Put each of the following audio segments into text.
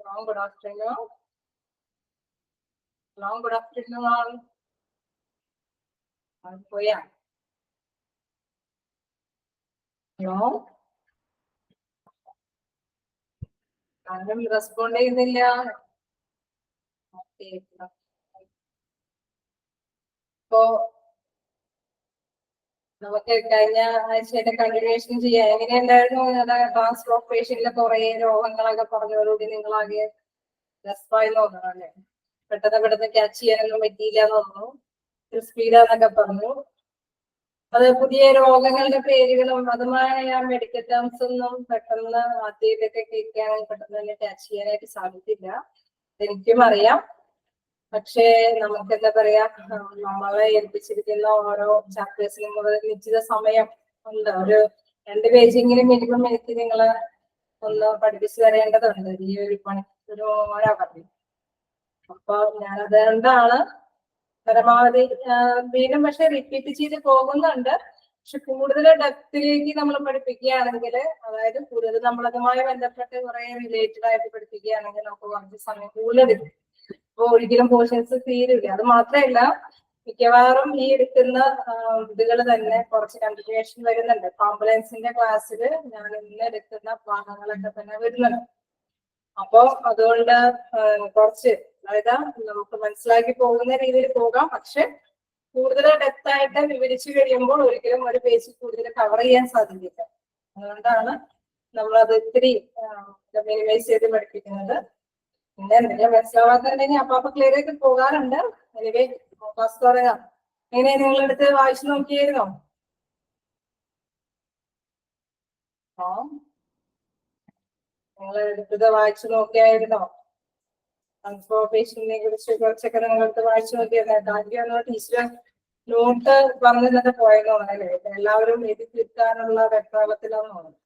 Hello, good afternoon. Hello, good afternoon. Hello. താങ്കൾ respond ചെയ്യുന്നില്ല. ഇപ്പോ നമുക്ക് കഴിഞ്ഞ ആഴ്ചയുടെ കണ്ടിന്യൂഷൻ ചെയ്യാം. എങ്ങനെയുണ്ടായിരുന്നു? ട്രാൻസ്ഫർ ഓഫ് പേഷ്യന്റിലെ കുറെ രോഗങ്ങളൊക്കെ പറഞ്ഞതോടുകൂടി നിങ്ങളാകെ രസമായി തോന്നണല്ലേ? പെട്ടെന്ന് ക്യാച്ച് ചെയ്യാനൊന്നും പറ്റിയില്ല എന്ന് തോന്നുന്നു. സ്പീഡാന്നൊക്കെ പറഞ്ഞു. അത് പുതിയ രോഗങ്ങളുടെ പേരുകളും അതുമായ മെഡിക്കൽ ടേംസ് ഒന്നും പെട്ടെന്ന് ആദ്യമൊക്കെ കേൾക്കാനായി പെട്ടെന്ന് തന്നെ ക്യാച്ച് ചെയ്യാനായിട്ട് സാധിക്കില്ല. എനിക്കും അറിയാം. പക്ഷേ നമുക്ക് എന്താ പറയാ, നമ്മളെ ഏൽപ്പിച്ചിരിക്കുന്ന ഓരോ ചാപ്റ്റേഴ്സിനും ഒരു നിശ്ചിത സമയം ഉണ്ട്. ഒരു 2 പേജെങ്കിലും മിനിമം എനിക്ക് നിങ്ങളെ ഒന്ന് പഠിപ്പിച്ചു തരേണ്ടതുണ്ട് ഈ ഒരു പറഞ്ഞു. അപ്പൊ ഞാനത് കൊണ്ടാണ് പരമാവധി വീണ്ടും പക്ഷെ റിപ്പീറ്റ് ചെയ്ത് പോകുന്നുണ്ട്. പക്ഷെ കൂടുതൽ ഡെപ്തിലേക്ക് നമ്മൾ പഠിപ്പിക്കുകയാണെങ്കിൽ, അതായത് കൂടുതൽ നമ്മളതുമായി ബന്ധപ്പെട്ട് കുറെ റിലേറ്റഡ് ആയിട്ട് പഠിപ്പിക്കുകയാണെങ്കിൽ നമുക്ക് കുറച്ച് സമയം കൂടുതൽ അപ്പൊ ഒരിക്കലും പോർഷൻസ് തീരില്ല. അത് മാത്രമല്ല, മിക്കവാറും ഈ എടുക്കുന്ന ഇതുകൾ തന്നെ കുറച്ച് കണ്ടിന്യൂഷൻ വരുന്നുണ്ട്. ആംബുലൻസിന്റെ ക്ലാസ്സിൽ ഞാൻ ഇന്ന് എടുക്കുന്ന ഭാഗങ്ങളൊക്കെ തന്നെ വരുന്നുണ്ട്. അപ്പോ അതുകൊണ്ട് കുറച്ച് അതായത് നമുക്ക് മനസ്സിലാക്കി പോകുന്ന രീതിയിൽ പോകാം. പക്ഷെ കൂടുതൽ ഡെപ്ത് ആയിട്ട് വിവരിച്ചു കഴിയുമ്പോൾ ഒരിക്കലും ഒരു പേജ് കൂടുതൽ കവർ ചെയ്യാൻ സാധിക്കില്ല. അതുകൊണ്ടാണ് നമ്മളത് ഇത്തിരി മിനിമൈസ് ചെയ്ത് പഠിപ്പിക്കുന്നത്. പിന്നെ എന്തെങ്കിലും മനസ്സിലാവാത്തുണ്ടെങ്കിൽ അപ്പൊ ക്ലിയർ ആയിട്ട് പോകാറുണ്ട്. എനിവേ ക്ലാസ് തുടങ്ങാം. എങ്ങനെ നിങ്ങളെടുത്ത് വായിച്ചു നോക്കിയായിരുന്നോ? നിങ്ങൾ എടുത്തത് വായിച്ചു നോക്കിയായിരുന്നോ? ട്രാൻസ്ഫോർമേഷനെ കുറിച്ച് കുറച്ചൊക്കെ നിങ്ങളടുത്ത് വായിച്ചു നോക്കിയായിരുന്നു. ആദ്യം ടീച്ചർ നോട്ട് പറഞ്ഞിട്ട് പോയെന്നോണല്ലേ? എല്ലാവരും എഴുതി തീർക്കാനുള്ള വെപ്രാളത്തിലാന്ന് തോന്നുന്നു.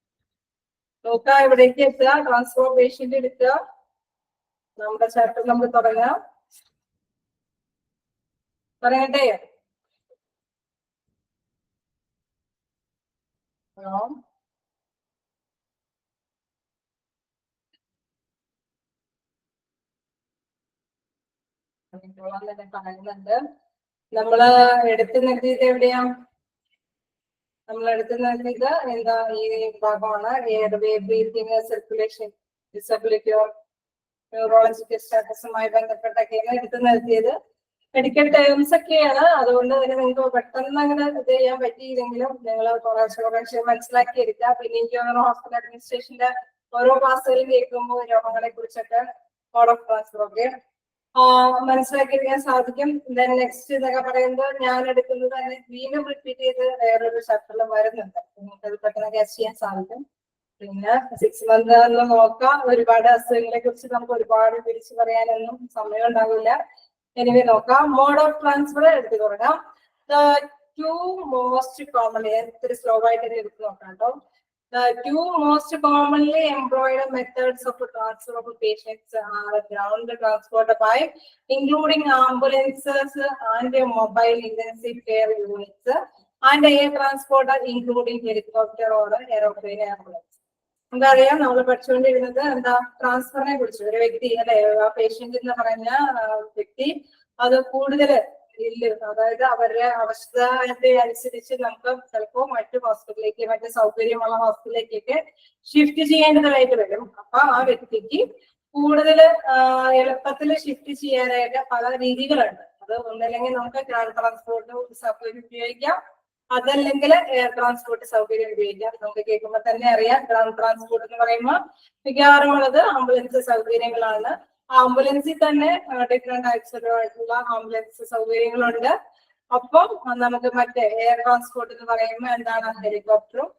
നോക്കാം എവിടേക്ക് എത്തുക. ട്രാൻസ്ഫോർമേഷന്റെ എടുക്കുക. നമ്മുടെ ചാപ്റ്റർ നമുക്ക് തുടങ്ങാം. പറയട്ടെ? ഹലോ, തന്നെ പറയുന്നുണ്ട്. നമ്മള് എടുത്തു നിർത്തിയത് എവിടെയാ? നമ്മൾ എടുത്തു നിർത്തിയത് എന്താ? ഈ ഭാഗമാണ് airway, breathing, circulation, disability or neurological സ്റ്റാറ്റസുമായി ബന്ധപ്പെട്ടൊക്കെയാണ് എടുത്തു നിർത്തിയത്. മെഡിക്കൽ ടേംസ് ഒക്കെയാണ്. അതുകൊണ്ട് തന്നെ നിങ്ങൾക്ക് പെട്ടെന്ന് അങ്ങനെ ഇത് ചെയ്യാൻ പറ്റിയില്ലെങ്കിലും നിങ്ങൾ കുറേശ്ശെ മനസ്സിലാക്കി എടുക്കുക. പിന്നെ എനിക്ക് ഹോസ്പിറ്റൽ അഡ്മിനിസ്ട്രേഷന്റെ ഓരോ ക്ലാസ്സുകളും കേൾക്കുമ്പോൾ രോഗങ്ങളെ കുറിച്ചൊക്കെ മോഡ് ഓഫ് ട്രാൻസ്ഫർ ഒക്കെ മനസ്സിലാക്കി എടുക്കാൻ സാധിക്കും. ദെൻ നെക്സ്റ്റ് എന്നൊക്കെ പറയുമ്പോൾ ഞാൻ എടുക്കുന്നത് തന്നെ വീണ്ടും റിപ്പീറ്റ് ചെയ്ത് വേറൊരു ചാപ്റ്ററിൽ വരുന്നുണ്ട്. നിങ്ങൾക്ക് അത് പെട്ടെന്ന് ക്യാച്ച് ചെയ്യാൻ സാധിക്കും. പിന്നെ 6 മന്ത് നോക്കാം. ഒരുപാട് അസുഖങ്ങളെ കുറിച്ച് നമുക്ക് ഒരുപാട് പിടിച്ചു പറയാനൊന്നും സമയം ഉണ്ടാവില്ല. എനിവേ നോക്കാം. മോഡ് ഓഫ് ട്രാൻസ്ഫർ എടുത്തു തുടങ്ങാം. ടു മോസ്റ്റ് കോമൺലി, ഇത്തിരി സ്ലോ ആയിട്ട് എടുത്തു നോക്കാം കേട്ടോ. Two most commonly employed methods of transfer of patients are ground transport by including ambulances and mobile intensive care units and air transport including helicopter or aeroplane ambulance. നമുക്കറിയാം, നമ്മൾ പഠിച്ചുകൊണ്ടിരുന്നത് എന്താ? ട്രാൻസ്ഫറിനെ കുറിച്ച്. ഒരു വ്യക്തി അല്ലെ, ആ പേഷ്യന്റ് എന്ന് പറഞ്ഞ വ്യക്തി അത് കൂടുതൽ അതായത് അവരുടെ അവസ്ഥയെ അനുസരിച്ച് നമുക്ക് ചിലപ്പോൾ മറ്റു ഹോസ്പിറ്റലിലേക്ക്, മറ്റു സൗകര്യമുള്ള ഹോസ്പിറ്റലിലേക്കൊക്കെ ഷിഫ്റ്റ് ചെയ്യേണ്ടതായിട്ട് വരും. അപ്പൊ ആ വ്യക്തിക്ക് കൂടുതൽ എളുപ്പത്തിൽ ഷിഫ്റ്റ് ചെയ്യാനായിട്ട് പല രീതികളുണ്ട്. അത് ഒന്നല്ലെങ്കിൽ നമുക്ക് ഗ്രൗണ്ട് ട്രാൻസ്പോർട്ട് സൗകര്യം ഉപയോഗിക്കാം, അതല്ലെങ്കിൽ എയർ ട്രാൻസ്പോർട്ട് സൗകര്യം ഉപയോഗിക്കാം. നമുക്ക് കേൾക്കുമ്പോൾ തന്നെ അറിയാം, ഗ്രൗണ്ട് ട്രാൻസ്പോർട്ട് എന്ന് പറയുമ്പോൾ മിക്കവാറും ഉള്ളത് ആംബുലൻസ് സൗകര്യങ്ങളാണ്. ആംബുലൻസിൽ തന്നെ ഡിഫറെന്റ് ആയിട്ടുള്ള ആംബുലൻസ് സൗകര്യങ്ങളുണ്ട്. ഒപ്പം നമുക്ക് മറ്റേ എയർ ട്രാൻസ്പോർട്ട് എന്ന് പറയുമ്പോൾ എന്താണ്? ഹെലികോപ്റ്ററും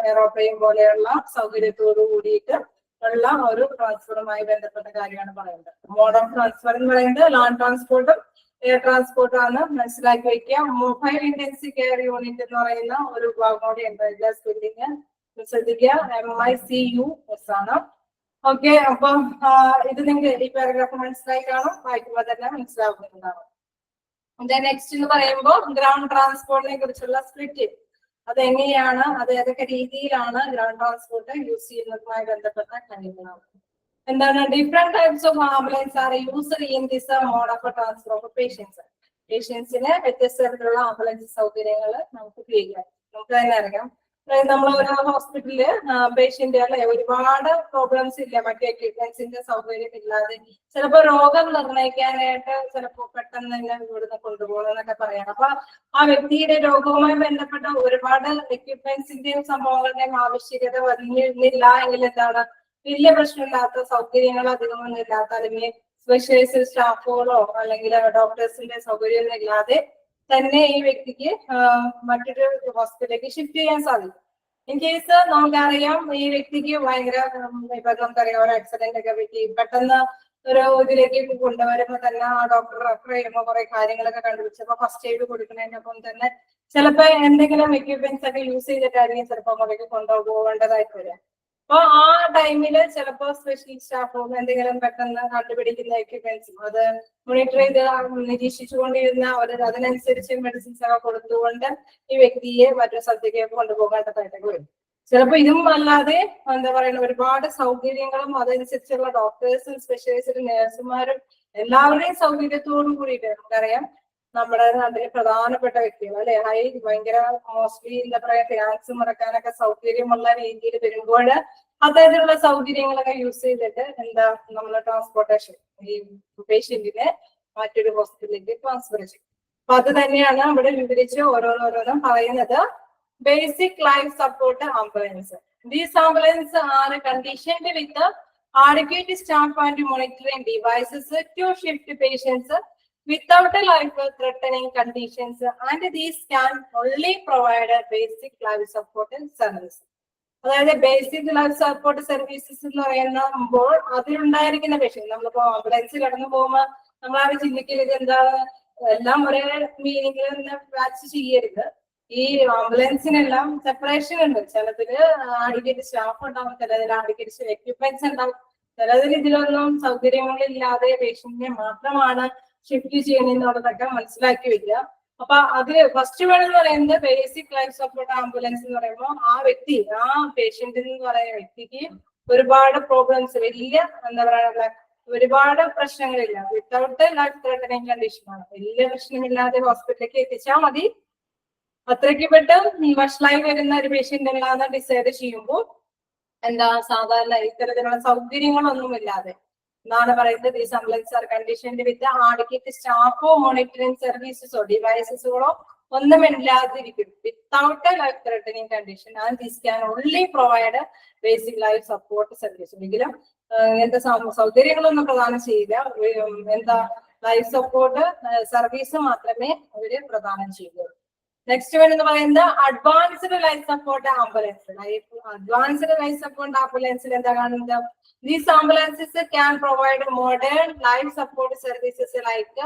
എയറോപ്ലെയിൻ പോലെയുള്ള സൗകര്യത്തോടു കൂടിയിട്ട് ഉള്ള ഒരു ട്രാൻസ്ഫറുമായി ബന്ധപ്പെട്ട കാര്യമാണ് പറയുന്നത്. മോഡ് ഓഫ് ട്രാൻസ്ഫർ എന്ന് പറയുന്നത് ലാൻഡ് ട്രാൻസ്പോർട്ടും എയർ ട്രാൻസ്പോർട്ടും ആണ്. മനസ്സിലാക്കി വെക്കുക. മൊബൈൽ ഇന്റൻസീവ് കെയർ യൂണിറ്റ് എന്ന് പറയുന്ന ഒരു ഭാഗം കൂടി ഉണ്ട്. എല്ലാ സ്പെല്ലിങ് ശ്രദ്ധിക്കുക. MICUS ആണ്. ഓക്കെ, അപ്പം ഇത് നിങ്ങൾക്ക് ഈ പാരഗ്രാഫ് മനസ്സിലായി കാണും. വായിക്കുമ്പോൾ തന്നെ മനസ്സിലാവുന്നതാണ്. നെക്സ്റ്റ് എന്ന് പറയുമ്പോൾ ഗ്രൗണ്ട് ട്രാൻസ്പോർട്ടിനെ കുറിച്ചുള്ള സ്പ്ലിറ്റ്, അതെങ്ങനെയാണ്, അത് ഏതൊക്കെ രീതിയിലാണ് ഗ്രൗണ്ട് ട്രാൻസ്പോർട്ട് യൂസ് ചെയ്യുന്നതുമായി ബന്ധപ്പെട്ട കാര്യങ്ങളാണ്. എന്താണ് different types of ambulance are used in this mode of transfer of patients. പേഷ്യൻസിന് വ്യത്യസ്ത തരത്തിലുള്ള ആംബുലൻസ് സൗകര്യങ്ങൾ നമുക്ക് ഉപയോഗിക്കാം. നമുക്ക് തന്നെ അറിയാം, നമ്മൾ ഒരു ഹോസ്പിറ്റലില് പേഷ്യന്റ് അല്ലെ ഒരുപാട് പ്രോബ്ലംസ് ഇല്ല, മറ്റേ എക്യുപ്മെന്റ്സിന്റെ സൗകര്യം ഇല്ലാതെ ചിലപ്പോൾ രോഗം നിർണ്ണയിക്കാനായിട്ട് ചിലപ്പോൾ പെട്ടെന്ന് തന്നെ ഇവിടുന്ന് കൊണ്ടുപോകണം എന്നൊക്കെ പറയാം. അപ്പൊ ആ വ്യക്തിയുടെ രോഗവുമായി ബന്ധപ്പെട്ട ഒരുപാട് എക്യുപ്മെന്റ്സിന്റെയും സംഭവങ്ങളുടെയും ആവശ്യകത വരുന്നില്ല എങ്കിൽ എന്താണ് വലിയ പ്രശ്നമില്ലാത്ത സൗകര്യങ്ങൾ അധികമൊന്നും ഇല്ലാത്ത അല്ലെങ്കിൽ സ്പെഷ്യലൈസ്ഡ് സ്റ്റാഫുകളോ അല്ലെങ്കിൽ ഡോക്ടേഴ്സിന്റെ സൗകര്യമൊന്നും ഇല്ലാതെ തന്നെ ഈ വ്യക്തിക്ക് മറ്റൊരു ഹോസ്പിറ്റലിലേക്ക് ഷിഫ്റ്റ് ചെയ്യാൻ സാധിക്കും. ഇൻ കേസ് നമുക്കറിയാം ഈ വ്യക്തിക്ക് ഭയങ്കര ഇപ്പൊ നമുക്കറിയാം ഒരു ആക്സിഡന്റ് ഒക്കെ പറ്റി പെട്ടെന്ന് ഒരു ഇതിലേക്ക് കൊണ്ടുവരുമ്പോ തന്നെ ആ ഡോക്ടർ റെഫർ ചെയ്യുമ്പോൾ കുറെ കാര്യങ്ങളൊക്കെ കണ്ടുപിടിച്ചപ്പോ ഫസ്റ്റ് എയ്ഡ് കൊടുക്കുന്നതിനൊപ്പം തന്നെ ചിലപ്പോ എന്തെങ്കിലും എക്യുപ്മെന്റ്സ് ഒക്കെ യൂസ് ചെയ്തിട്ടായിരിക്കും ചിലപ്പോൾ അങ്ങോട്ടേക്ക് കൊണ്ടുപോകേണ്ടതായിട്ട് വരിക. അപ്പൊ ആ ടൈമില് ചിലപ്പോ സ്പെഷ്യൽ സ്റ്റാഫും എന്തെങ്കിലും പെട്ടെന്ന് കണ്ടുപിടിക്കുന്ന എക്യുപ്മെന്റ്സും അത് മോണിറ്റർ ചെയ്ത് നിരീക്ഷിച്ചുകൊണ്ടിരുന്ന അതിനനുസരിച്ച് മെഡിസിൻസ് ഒക്കെ കൊടുത്തുകൊണ്ട് ഈ വ്യക്തിയെ മറ്റൊരു സ്ഥലത്തേക്ക് കൊണ്ടുപോകേണ്ടതായിട്ടൊക്കെ വരും. ചിലപ്പോ ഇതും അല്ലാതെ എന്താ പറയുക ഒരുപാട് സൗകര്യങ്ങളും അതനുസരിച്ചുള്ള ഡോക്ടേഴ്സും സ്പെഷ്യലൈസ്ഡ് നഴ്സുമാരും എല്ലാവരുടെയും സൗകര്യത്തോടു കൂടിയിട്ട് നമുക്കറിയാം നമ്മുടെ നാട്ടിലെ പ്രധാനപ്പെട്ട വ്യക്തികൾ അല്ലെ ഭയങ്കര മോസ്റ്റ്ലി എന്താ പറയാ ഫിനാൻസ് മുടക്കാനൊക്കെ സൗകര്യമുള്ള രീതിയിൽ വരുമ്പോൾ അത്തരത്തിലുള്ള സൗകര്യങ്ങളൊക്കെ യൂസ് ചെയ്തിട്ട് എന്താ നമ്മളെ ട്രാൻസ്പോർട്ടേഷൻ ഈ പേഷ്യന്റിനെ മറ്റൊരു ഹോസ്പിറ്റലിലേക്ക് ട്രാൻസ്ഫർ ചെയ്യും. അപ്പൊ അത് തന്നെയാണ് ഇവിടെ വിവരിച്ച് ഓരോന്നോരോന്നും പറയുന്നത്. Basic life support ambulance. These ambulance are conditioned with adequate staff and monitoring devices to shift patients without a life-threatening conditions, and these can only provide a basic life support service. അതായത് basic life support services എന്ന് പറയുമ്പോൾ അതിലുണ്ടായിരിക്കുന്ന patient നമ്മളിപ്പോ ആംബുലൻസിൽ കടന്നു പോകുമ്പോൾ നമ്മളാരും ചിന്തിക്കരുത് എന്താണ് എല്ലാം ഒരേ മീനിങ്ങിൽ തന്നെ വാച്ച് ചെയ്യരുത്. ഈ ആംബുലൻസിനെല്ലാം സെപ്പറേഷൻ ഉണ്ട്. ചിലതില് അഡിക്കേറ്റ് സ്റ്റാഫ് ഉണ്ടാവും, ചിലതിൽ അഡിക്കേറ്റ് എക്യുപ്മെന്റ്സ് ഉണ്ടാവും, ചിലതിൽ ഇതിലൊന്നും സൗകര്യങ്ങളില്ലാതെ പേഷ്യന്റിനെ മാത്രമാണ് ഷിഫ്റ്റ് ചെയ്യുന്നതൊക്കെ മനസ്സിലാക്കി വരിക. അപ്പൊ അത് ഫസ്റ്റ് വേണം എന്ന് പറയുന്നത് ബേസിക് ലൈഫ് സപ്പോർട്ട് ആംബുലൻസ് എന്ന് പറയുമ്പോൾ ആ വ്യക്തി ആ പേഷ്യന്റ് എന്ന് പറയുന്ന വ്യക്തിക്ക് ഒരുപാട് പ്രോബ്ലംസ് വലിയ എന്താ പറയുക ഒരുപാട് പ്രശ്നങ്ങളില്ല, വിത്തൗട്ട് ലൈഫ് ത്രെട്ടനിങ് കണ്ടീഷനാണ്, വലിയ പ്രശ്നമില്ലാതെ ഹോസ്പിറ്റലിലേക്ക് എത്തിച്ചാൽ മതി. അത്രയ്ക്ക് പെട്ടെന്ന് വഷളായി വരുന്ന ഒരു പേഷ്യന്റ് അല്ലാതെ ഡിസൈഡ് ചെയ്യുമ്പോൾ എന്താ സാധാരണ ഇത്തരത്തിലുള്ള സൗകര്യങ്ങളൊന്നുമില്ലാതെ എന്നാണ് പറയുന്നത്. ഈ ambulance are conditioned with adequate സ്റ്റാഫോ മോണിറ്ററിംഗ് സർവീസസോ ഡിവൈസസുകളോ ഒന്നുമില്ലാതിരിക്കും without life threatening condition, and this can only provide basic life support service. എങ്കിലും ഇങ്ങനത്തെ സൗകര്യങ്ങളൊന്നും പ്രദാനം ചെയ്യില്ല, എന്താ ലൈഫ് സപ്പോർട്ട് സർവീസ് മാത്രമേ അവര് പ്രദാനം ചെയ്യുള്ളൂ. നെക്സ്റ്റ് എന്ന് പറയുന്നത് advanced life support ambulance. Advanced life support ആംബുലൻസിൽ എന്താ കാണുന്നത്? These ambulances can provide modern life support services like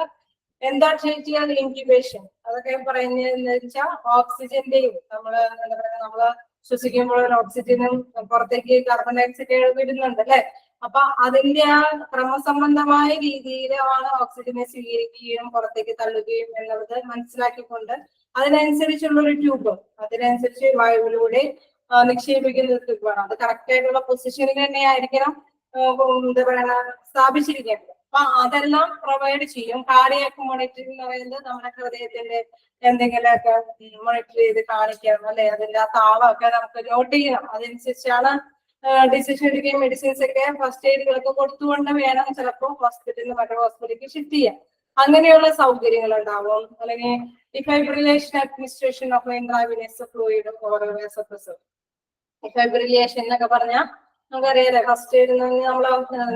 endotracheal intubation. അതൊക്കെ പറയുന്നതെന്ന് വെച്ചാൽ ഓക്സിജന്റെയും നമ്മള് ശ്വസിക്കുമ്പോൾ ഓക്സിജനും പുറത്തേക്ക് കാർബൺ ഡയോക്സൈഡ് വിടുന്നുണ്ട് അല്ലെ. അപ്പൊ അതിന്റെ ആ ക്രമസംബന്ധമായ രീതിയിലാണ് ഓക്സിജനെ സ്വീകരിക്കുകയും പുറത്തേക്ക് തള്ളുകയും എന്നുള്ളത് മനസ്സിലാക്കിക്കൊണ്ട് അതിനനുസരിച്ചുള്ള ഒരു ട്യൂബ് അതിനനുസരിച്ച് വായുവിലൂടെ നിക്ഷേപിക്കുന്ന ട്യൂബാണ്. അത് കറക്റ്റ് ആയിട്ടുള്ള പൊസിഷനിൽ തന്നെ ആയിരിക്കണം എന്താ പറയുക സ്ഥാപിച്ചിരിക്കേണ്ടത്. അപ്പൊ അതെല്ലാം പ്രൊവൈഡ് ചെയ്യും. കാർഡിയാക് മോണിറ്ററിംഗ് എന്ന് പറയുന്നത് നമ്മുടെ ഹൃദയത്തിന്റെ എന്തെങ്കിലുമൊക്കെ മോണിറ്റർ ചെയ്ത് കാണിക്കണം അല്ലെ, അതിന്റെ ആ താളമൊക്കെ നമുക്ക് നോട്ട് ചെയ്യണം. അതനുസരിച്ചാണ് ഡിസിഷൻ എടുക്കുകയും മെഡിസിൻസ് ഒക്കെ ഫസ്റ്റ് എയ്ഡുകളൊക്കെ കൊടുത്തുകൊണ്ട് വേണം ചിലപ്പോൾ ഹോസ്പിറ്റലിൽ നിന്ന് മറ്റൊരു ഹോസ്പിറ്റലിലേക്ക് ഷിഫ്റ്റ് ചെയ്യാം. അങ്ങനെയുള്ള സൗകര്യങ്ങൾ ഉണ്ടാവും. അല്ലെങ്കിൽ defibrillation administration of intravenous fluid or vasopressor. Defibrillation എന്നൊക്കെ പറഞ്ഞാൽ നമുക്കറിയാലോ ഫസ്റ്റ് എയ്ഡ് നമ്മള്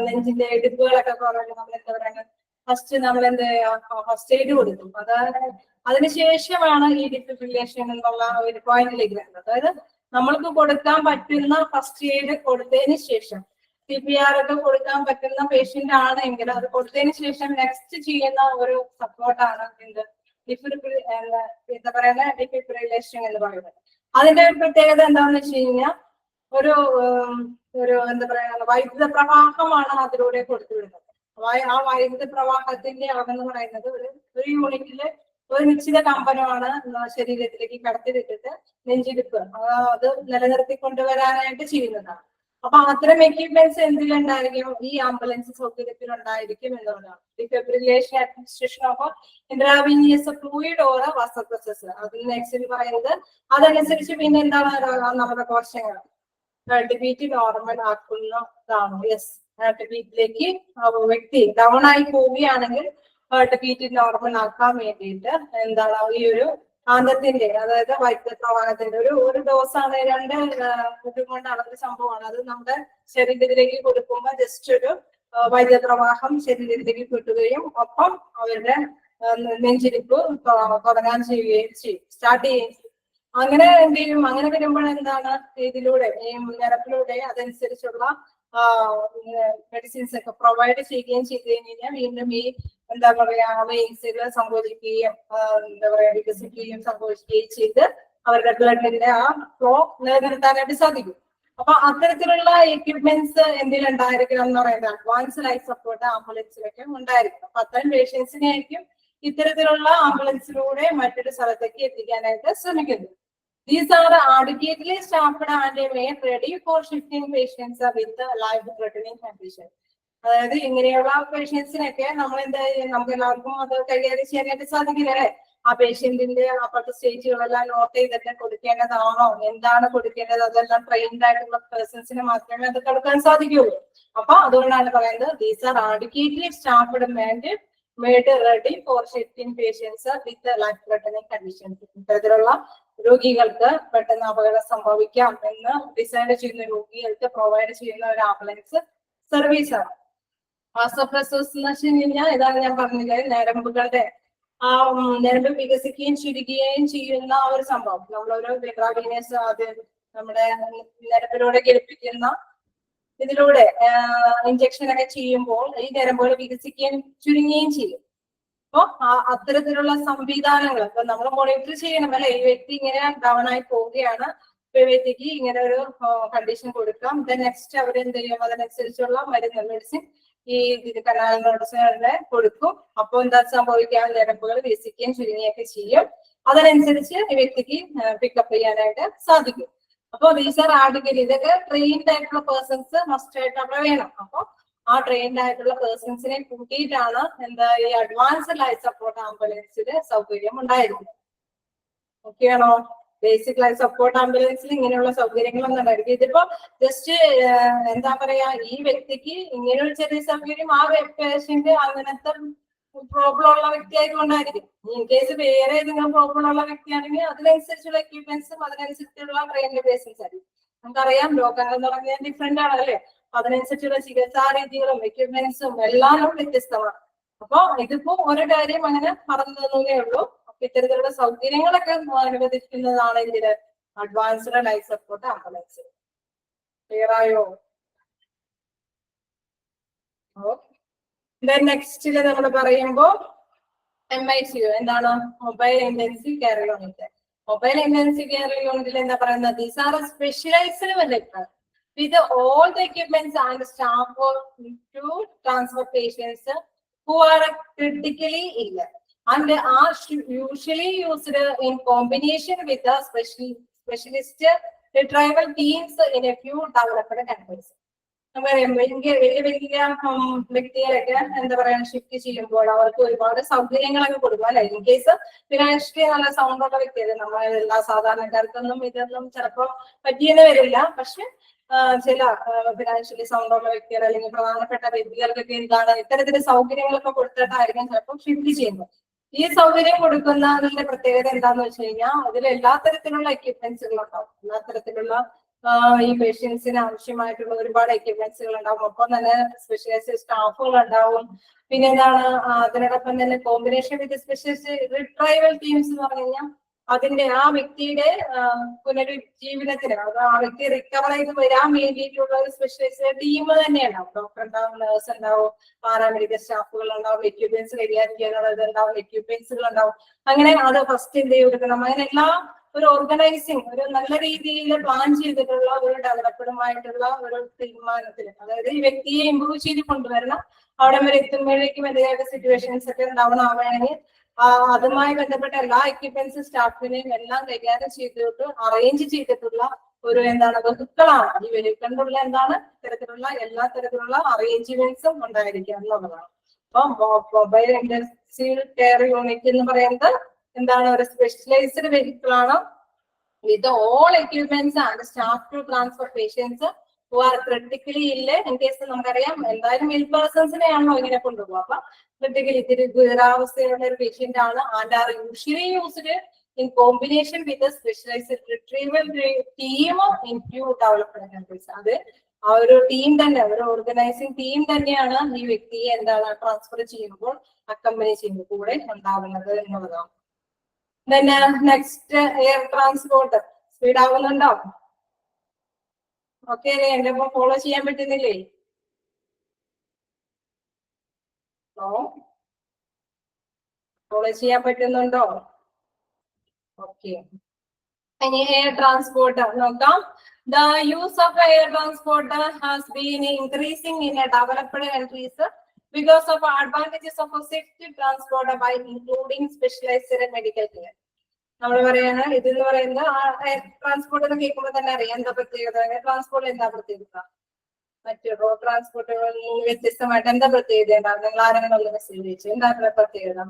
നെഞ്ചിന്റെ ഇടുപ്പുകളൊക്കെ കുറഞ്ഞു നമ്മൾ എന്താ പറയുക ഫസ്റ്റ് നമ്മൾ എന്ത് ഫസ്റ്റ് എയ്ഡ് കൊടുക്കും. അതിനുശേഷമാണ് ഈ ഡിഫൈബ്രിലേഷൻ എന്നുള്ള ഒരു പോയിന്റിലേക്ക് വരുന്നത്. അതായത് നമ്മൾക്ക് കൊടുക്കാൻ പറ്റുന്ന ഫസ്റ്റ് എയ്ഡ് കൊടുത്തതിന് ശേഷം CPR ഒക്കെ കൊടുക്കാൻ പറ്റുന്ന പേഷ്യന്റ് ആണെങ്കിൽ അത് കൊടുത്തതിന് ശേഷം നെക്സ്റ്റ് ചെയ്യുന്ന ഒരു സപ്പോർട്ടാണ് എന്ത് എന്താ പറയുന്ന ഡിഫൈബ്രിലേഷൻ എന്ന് പറയുന്നത്. അതിന്റെ ഒരു പ്രത്യേകത എന്താണെന്ന് വെച്ച് കഴിഞ്ഞാൽ ഒരു എന്താ പറയുക വൈദ്യുത പ്രവാഹമാണ് അതിലൂടെ കൊടുത്തുവിടുന്നത്. ആ വൈദ്യുത പ്രവാഹത്തിന്റെ അളവെന്ന് പറയുന്നത് ഒരു യൂണിറ്റില് ഒരു നിശ്ചിത കമ്പനമാണ് ശരീരത്തിലേക്ക് കടത്തിവിട്ടിട്ട് നെഞ്ചിടിപ്പ് അത് നിലനിർത്തി കൊണ്ടുവരാനായിട്ട് ചെയ്യുന്നതാണ്. അപ്പൊ അത്തരം എക്യുപ്മെന്റ്സ് എന്തിലുണ്ടായിരിക്കും? ഈ ആംബുലൻസ് സൗകര്യത്തിലുണ്ടായിരിക്കും എന്നുള്ളതാണ്. Defibrillation administration of intravenous fluid or vasopressors. അതിൽ നെക്സ്റ്റ് പറയുന്നത് അതനുസരിച്ച് പിന്നെ എന്താണ് നമ്മുടെ കോശങ്ങൾ ഹാർട്ട് ബീറ്റ് നോർമൽ ആക്കുന്നതാണ്. യെസ്, ഹാർട്ട് ബീറ്റിലേക്ക് വ്യക്തി ഡൗൺ ആയി പോവുകയാണെങ്കിൽ ഹാർട്ട് ബീറ്റ് നോർമൽ ആക്കാൻ വേണ്ടിയിട്ട് എന്താണ് ഈ ഒരു കാന്തത്തിന്റെ, അതായത് വൈദ്യുത പ്രവാഹത്തിന്റെ ഒരു ഡോസാണ്, 2 ഇതുകൊണ്ട് അളന്ന സംഭവമാണ്. അത് നമ്മുടെ ശരീരത്തിലേക്ക് കൊടുക്കുമ്പോൾ ജസ്റ്റ് ഒരു വൈദ്യുത പ്രവാഹം ശരീരത്തിലേക്ക് കിട്ടുകയും ഒപ്പം അവരുടെ നെഞ്ചിരിപ്പ് തുടങ്ങാൻ ചെയ്യുകയും ചെയ്യും, സ്റ്റാർട്ട് ചെയ്യുകയും ചെയ്യും. അങ്ങനെ എന്ത് ചെയ്യും? അങ്ങനെ വരുമ്പോൾ എന്താണ് ഇതിലൂടെ ഈ ഞരമ്പിലൂടെ അതനുസരിച്ചുള്ള മെഡിസിൻസ് ഒക്കെ പ്രൊവൈഡ് ചെയ്യുകയും ചെയ്ത് കഴിഞ്ഞാൽ വീണ്ടും ഈ എന്താ പറയാ വെയിൻസുകൾ സങ്കോചിക്കുകയും എന്താ പറയാ വികസിക്കുകയും സങ്കോചിക്കുകയും ചെയ്ത് അവരുടെ ബ്ലഡിന്റെ ആ ഫ്ലോ നിലനിർത്താനായിട്ട് സാധിക്കും. അപ്പൊ അത്തരത്തിലുള്ള എക്യുപ്മെന്റ്സ് എന്തെങ്കിലും ഉണ്ടായിരിക്കണം എന്ന് പറയുന്നത് അഡ്വാൻസ് ലൈഫ് സപ്പോർട്ട് ആംബുലൻസിലൊക്കെ ഉണ്ടായിരിക്കും. അപ്പൊ അത്തരം പേഷ്യൻസിനെ ആയിരിക്കും ഇത്തരത്തിലുള്ള ആംബുലൻസിലൂടെ മറ്റൊരു സ്ഥലത്തേക്ക് എത്തിക്കാനായിട്ട് ശ്രമിക്കുന്നത്. These are adequately staffed and made ready for shifting patients with life-threatening condition. അതായത് ഇങ്ങനെയുള്ള പേഷ്യൻസിനൊക്കെ നമ്മൾ എന്താ നമുക്ക് എല്ലാവർക്കും അത് കൈകാര്യം ചെയ്യാനായിട്ട് സാധിക്കില്ല അല്ലെ? ആ പേഷ്യന്റിന്റെ അപ്പുറത്തെ സ്റ്റേജുകളെല്ലാം നോട്ട് ചെയ്തിട്ട് കൊടുക്കേണ്ടതാണോ, എന്താണ് കൊടുക്കേണ്ടത്, അതെല്ലാം ട്രെയിൻഡ് ആയിട്ടുള്ള പേഴ്സൺസിന് മാത്രമേ അത് കൊടുക്കാൻ സാധിക്കുള്ളൂ. അപ്പൊ അതുകൊണ്ടാണ് പറയുന്നത് these are adequately staffed and made ready for shifting patients with life-threatening conditions. ഇത്തരത്തിലുള്ള രോഗികൾക്ക് പെട്ടെന്ന് അപകടം സംഭവിക്കാം എന്ന് ഡിസൈഡ് ചെയ്യുന്ന രോഗികൾക്ക് പ്രൊവൈഡ് ചെയ്യുന്ന ഒരു ആംബുലൻസ് സർവീസ് ആണ്. വാസോപ്രസോസ് എന്ന് വെച്ച് കഴിഞ്ഞാൽ ഇതാണ് ഞാൻ പറഞ്ഞത്, ഞരമ്പുകളുടെ ആ ഞരമ്പ് വികസിക്കുകയും ചുരുക്കുകയും ചെയ്യുന്ന ഒരു സംഭവം. നമ്മളൊരു ഇൻട്രാവീനസ് അത് നമ്മുടെ ഞരമ്പിലൂടെ ഘടിപ്പിക്കുന്ന ഇതിലൂടെ ഇഞ്ചക്ഷൻ ഒക്കെ ചെയ്യുമ്പോൾ ഈ ഞരമ്പുകൾ വികസിക്കുകയും ചുരുങ്ങുകയും ചെയ്യും. അപ്പൊ അത്തരത്തിലുള്ള സംവിധാനങ്ങൾ ഇപ്പൊ നമ്മൾ മോണിറ്റർ ചെയ്യണം അല്ലെ? ഈ വ്യക്തി ഇങ്ങനെ ഡൗൺ ആയി പോവുകയാണ്, ഈ വ്യക്തിക്ക് ഇങ്ങനെ ഒരു കണ്ടീഷൻ കൊടുക്കാം. നെക്സ്റ്റ് അവർ എന്ത് ചെയ്യും? അതിനനുസരിച്ചുള്ള മെഡിസിൻ ഈ കനാൽ മെഡിസിനുകളുടെ കൊടുക്കും. അപ്പൊ എന്താ സംഭവിക്കാം? ഞരമ്പുകൾ വികസിക്കുകയും ചുരുങ്ങുകയൊക്കെ ചെയ്യും. അതിനനുസരിച്ച് ഈ വ്യക്തിക്ക് പിക്കപ്പ് ചെയ്യാനായിട്ട് സാധിക്കും. അപ്പൊ ദീസ് ആർ ആർട്ടിക്കൽ ഇതൊക്കെ ട്രെയിൻഡ് ആയിട്ടുള്ള പേഴ്സൺസ് മസ്റ്റ് ആയിട്ട് അവിടെ വേണം. അപ്പൊ ആ ട്രെയിൻഡ് ആയിട്ടുള്ള പേഴ്സൺസിനെ കൂട്ടിയിട്ടാണ് എന്താ ഈ അഡ്വാൻസ് ലൈഫ് സപ്പോർട്ട് ആംബുലൻസിന്റെ സൗകര്യം ഉണ്ടായിരിക്കുന്നത്. ഓക്കെ ആണോ? ബേസിക് ലൈഫ് സപ്പോർട്ട് ആംബുലൻസിൽ ഇങ്ങനെയുള്ള സൗകര്യങ്ങളൊന്നും ഉണ്ടായിരിക്കും. ഇതിപ്പോ ജസ്റ്റ് എന്താ പറയാ ഈ വ്യക്തിക്ക് ഇങ്ങനെയൊരു ചെറിയ സൗകര്യം ആ പേഷ്യന്റ് അങ്ങനത്തെ പ്രോബ്ലം ഉള്ള വ്യക്തി ആയതുകൊണ്ടായിരിക്കും. ഇൻ കേസ് വേറെ ഏതെങ്കിലും പ്രോബ്ലം ഉള്ള വ്യക്തിയാണെങ്കിൽ അതിനനുസരിച്ചുള്ള എക്യുപ്മെന്റ്സും അതിനനുസരിച്ചുള്ള ട്രെയിൻഡ് പേഷ്യൻസ് ആയിരിക്കും. നമുക്കറിയാം രോഗങ്ങൾ എന്ന് പറഞ്ഞാൽ ഡിഫറെന്റ് ആണല്ലേ? അതിനനുസരിച്ചുള്ള ചികിത്സാ രീതികളും എക്യുപ്മെന്റ്സും എല്ലാം വ്യത്യസ്തമാണ്. അപ്പൊ ഇതിപ്പോ ഒരു കാര്യം അങ്ങനെ പറഞ്ഞു തന്നേ ഉള്ളൂ. അപ്പൊ ഇത്തരത്തിലുള്ള സൗകര്യങ്ങളൊക്കെ അനുവദിക്കുന്നതാണ് ഇതില് advanced life support ambulance. Clear ആയോ? നെക്സ്റ്റില് നമ്മൾ പറയുമ്പോ MICU എന്താണ്? Mobile intensive care unit. Mobile intensive care യൂണിറ്റിൽ എന്താ പറയുന്നത്? These are specialised with all the equipments and staff to transfer patients who are critically ill and are usually used in combination with the specialist retrieval teams in a few developed countries. വലിയ വ്യക്തികളൊക്കെ എന്താ പറയാ shift ചെയ്യുമ്പോൾ അവർക്ക് ഒരുപാട് സൗകര്യങ്ങളൊക്കെ കൊടുക്കും അല്ലെ? In case financially നല്ല സൗണ്ട് ഉള്ള വ്യക്തികൾ നമ്മൾ എല്ലാ സാധാരണക്കാർക്കൊന്നും ഇതൊന്നും ചിലപ്പോ പറ്റിയെന്ന് വരില്ല. പക്ഷെ ചില ഫിനാൻഷ്യലി സൗണ്ട് ഉള്ള വ്യക്തികൾ അല്ലെങ്കിൽ പ്രധാനപ്പെട്ട വ്യക്തികൾക്കൊക്കെ എന്താണ് ഇത്തരത്തില് സൗകര്യങ്ങളൊക്കെ കൊടുത്തിട്ടായിരിക്കും ചിലപ്പോൾ ഷിഫ്റ്റ് ചെയ്യുന്നത്. ഈ സൗകര്യം കൊടുക്കുന്നതിന്റെ പ്രത്യേകത എന്താന്ന് വെച്ച് കഴിഞ്ഞാൽ അതിൽ എല്ലാ തരത്തിലുള്ള എക്യുപ്മെന്റ്സുകൾ ഉണ്ടാവും. എല്ലാ തരത്തിലുള്ള ഈ പേഷ്യൻസിന് ആവശ്യമായിട്ടുള്ള ഒരുപാട് എക്യുപ്മെന്റ്സുകൾ ഉണ്ടാവും. ഒപ്പം തന്നെ സ്പെഷ്യലൈസ്ഡ് സ്റ്റാഫുകൾ ഉണ്ടാവും. പിന്നെ എന്താണ് അതിനോടൊപ്പം തന്നെ കോമ്പിനേഷൻ വിത്ത് സ്പെഷ്യലിസ്റ്റ് റിട്രൈവൽ ടീംസ് എന്ന് പറഞ്ഞു കഴിഞ്ഞാൽ അതിന്റെ ആ വ്യക്തിയുടെ പുനരുജ്ജീവനത്തിന് ആ വ്യക്തി റിക്കവർ ചെയ്ത് വരാൻ വേണ്ടിയിട്ടുള്ള ഒരു സ്പെഷ്യലൈസ്ഡ് ടീം തന്നെ ഉണ്ടാവും. ഡോക്ടർ ഉണ്ടാവും, നേഴ്സ് ഉണ്ടാവും, പാരാമെഡിക്കൽ സ്റ്റാഫുകൾ ഉണ്ടാവും, എക്യുപ്മെന്റ്സ് റെഡിയാക്കി ചെയ്യാനുള്ളത് ഉണ്ടാവും, എക്യുപ്മെന്റ്സുകൾ ഉണ്ടാവും. അങ്ങനെ അത് ഫസ്റ്റ് എന്ത് കൊടുക്കണം, അങ്ങനെ എല്ലാ ഒരു ഓർഗനൈസിങ് ഒരു നല്ല രീതിയിൽ പ്ലാൻ ചെയ്തിട്ടുള്ള ഒരു ഡെവലപ്ഡുമായിട്ടുള്ള ഒരു തീരുമാനത്തിന്, അതായത് ഈ വ്യക്തിയെ ഇംപ്രൂവ് ചെയ്ത് കൊണ്ടുവരണം. അവിടെ വരെ എത്തുമ്പോഴേക്കും എന്തെങ്കിലും സിറ്റുവേഷൻസ് ഒക്കെ ഡൗൺ ആവുകയാണെങ്കിൽ അതുമായി ബന്ധപ്പെട്ട എല്ലാ എക്യുപ്മെന്റ്സ് സ്റ്റാഫിനെയും എല്ലാം കൈകാര്യം ചെയ്തിട്ട് അറേഞ്ച് ചെയ്തിട്ടുള്ള ഒരു എന്താണ് വെഹിക്കിളാണ്. ഈ വെഹിക്കിളിനുള്ള എന്താണ് ഇത്തരത്തിലുള്ള എല്ലാ തരത്തിലുള്ള അറേഞ്ച്മെന്റ്സും ഉണ്ടായിരിക്കുക എന്നുള്ളതാണ്. അപ്പൊ മൊബൈൽ ഇൻഡസ്ട്രിയൽ കെയർ യൂണിറ്റ് എന്ന് പറയുന്നത് എന്താണ് ഒരു സ്പെഷ്യലൈസ്ഡ് വെഹിക്കിൾ ആണ് with all equipments and staff to transfer patients who are critically ill. In case നമുക്കറിയാം എന്തായാലും ഇൽ പേഴ്സൺസിനെയാണല്ലോ ഇങ്ങനെ കൊണ്ടുപോകുക. അപ്പൊ ക്രിട്ടിക്കലി ഇത്തിരി ഗുരുതരാവസ്ഥയുള്ള ഒരു പേഷ്യന്റ് ആണ് and are usually used in combination with a specialized retrieval team in few development countries. അത് ആ ഒരു ടീം തന്നെ ഒരു ഓർഗനൈസിംഗ് ടീം തന്നെയാണ് ഈ വ്യക്തിയെ എന്താണ് ട്രാൻസ്ഫർ ചെയ്യുമ്പോൾ അക്കമ്പനി ചെയ്യുമ്പോൾ കൂടെ ഉണ്ടാവുന്നത് എന്നുള്ളതാണ്. Then next air transport speed ആവുന്നുണ്ടോ? ഓക്കെ അല്ലേ? എന്റെ ഒപ്പം ഫോളോ ചെയ്യാൻ പറ്റുന്നില്ലേ? ഫോളോ ചെയ്യാൻ പറ്റുന്നുണ്ടോ? ഓക്കെ. ഇനി എയർ ട്രാൻസ്പോർട്ട് നോക്കാം. The use of air transport has been increasing in developed countries because of advantages of safety transport by including specialized medical care. നമ്മൾ പറയാണ് ഇതെന്ന് പറയുന്നത് എയർ ട്രാൻസ്പോർട്ട് എന്ന് കേൾക്കുമ്പോൾ തന്നെ അറിയാം എന്താ പ്രത്യേകത. എയർ ട്രാൻസ്പോർട്ട് എന്താ പ്രത്യേകത? മറ്റു റോഡ് ട്രാൻസ്പോർട്ടുകളിൽ നിന്ന് വ്യത്യസ്തമായിട്ട് എന്താ പ്രത്യേകത ഉണ്ടാകും? നിങ്ങൾ ആരെങ്കിലും ഒന്ന് മെസ്സേജ് ചോദിച്ചു എന്താ പ്രത്യേകത?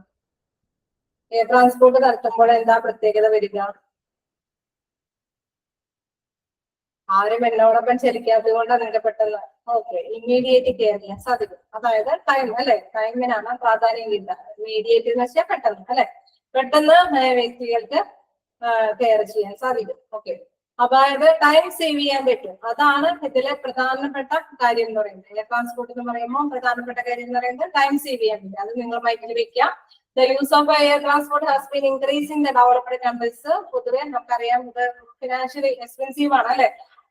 എയർ ട്രാൻസ്പോർട്ട് നടത്തുമ്പോൾ എന്താ പ്രത്യേകത വരിക? ആരും എന്നോടൊപ്പം ചലിക്കാത്തത് കൊണ്ട് അതിന്റെ പെട്ടെന്ന് ഓക്കെ ഇമ്മീഡിയറ്റ് കെയർ ചെയ്യാൻ സാധിക്കും. അതായത് ടൈം അല്ലെ, ടൈമിനാണ് പ്രാധാന്യം കിട്ടുക. ഇമ്മീഡിയറ്റ് എന്ന് വെച്ചാൽ പെട്ടെന്ന് അല്ലെ, പെട്ടെന്ന് വ്യക്തികൾക്ക് കെയർ ചെയ്യാൻ സാധിക്കും. ഓക്കെ, അതായത് ടൈം സേവ് ചെയ്യാൻ പറ്റും. അതാണ് ഇതിലെ പ്രധാനപ്പെട്ട കാര്യം എന്ന് പറയുന്നത്. എയർ ട്രാൻസ്പോർട്ട് എന്ന് പറയുമ്പോൾ പ്രധാനപ്പെട്ട കാര്യം എന്ന് പറയുന്നത് ടൈം സേവ് ചെയ്യാൻ പറ്റും. അത് നിങ്ങൾ മൈൻഡിൽ വെക്കാം. The use of air transport has been increasing the developed countries. പൊതുവെ നമുക്കറിയാം ഇത് ഫിനാൻഷ്യലി എക്സ്പെൻസീവ് ആണ് അല്ലെ.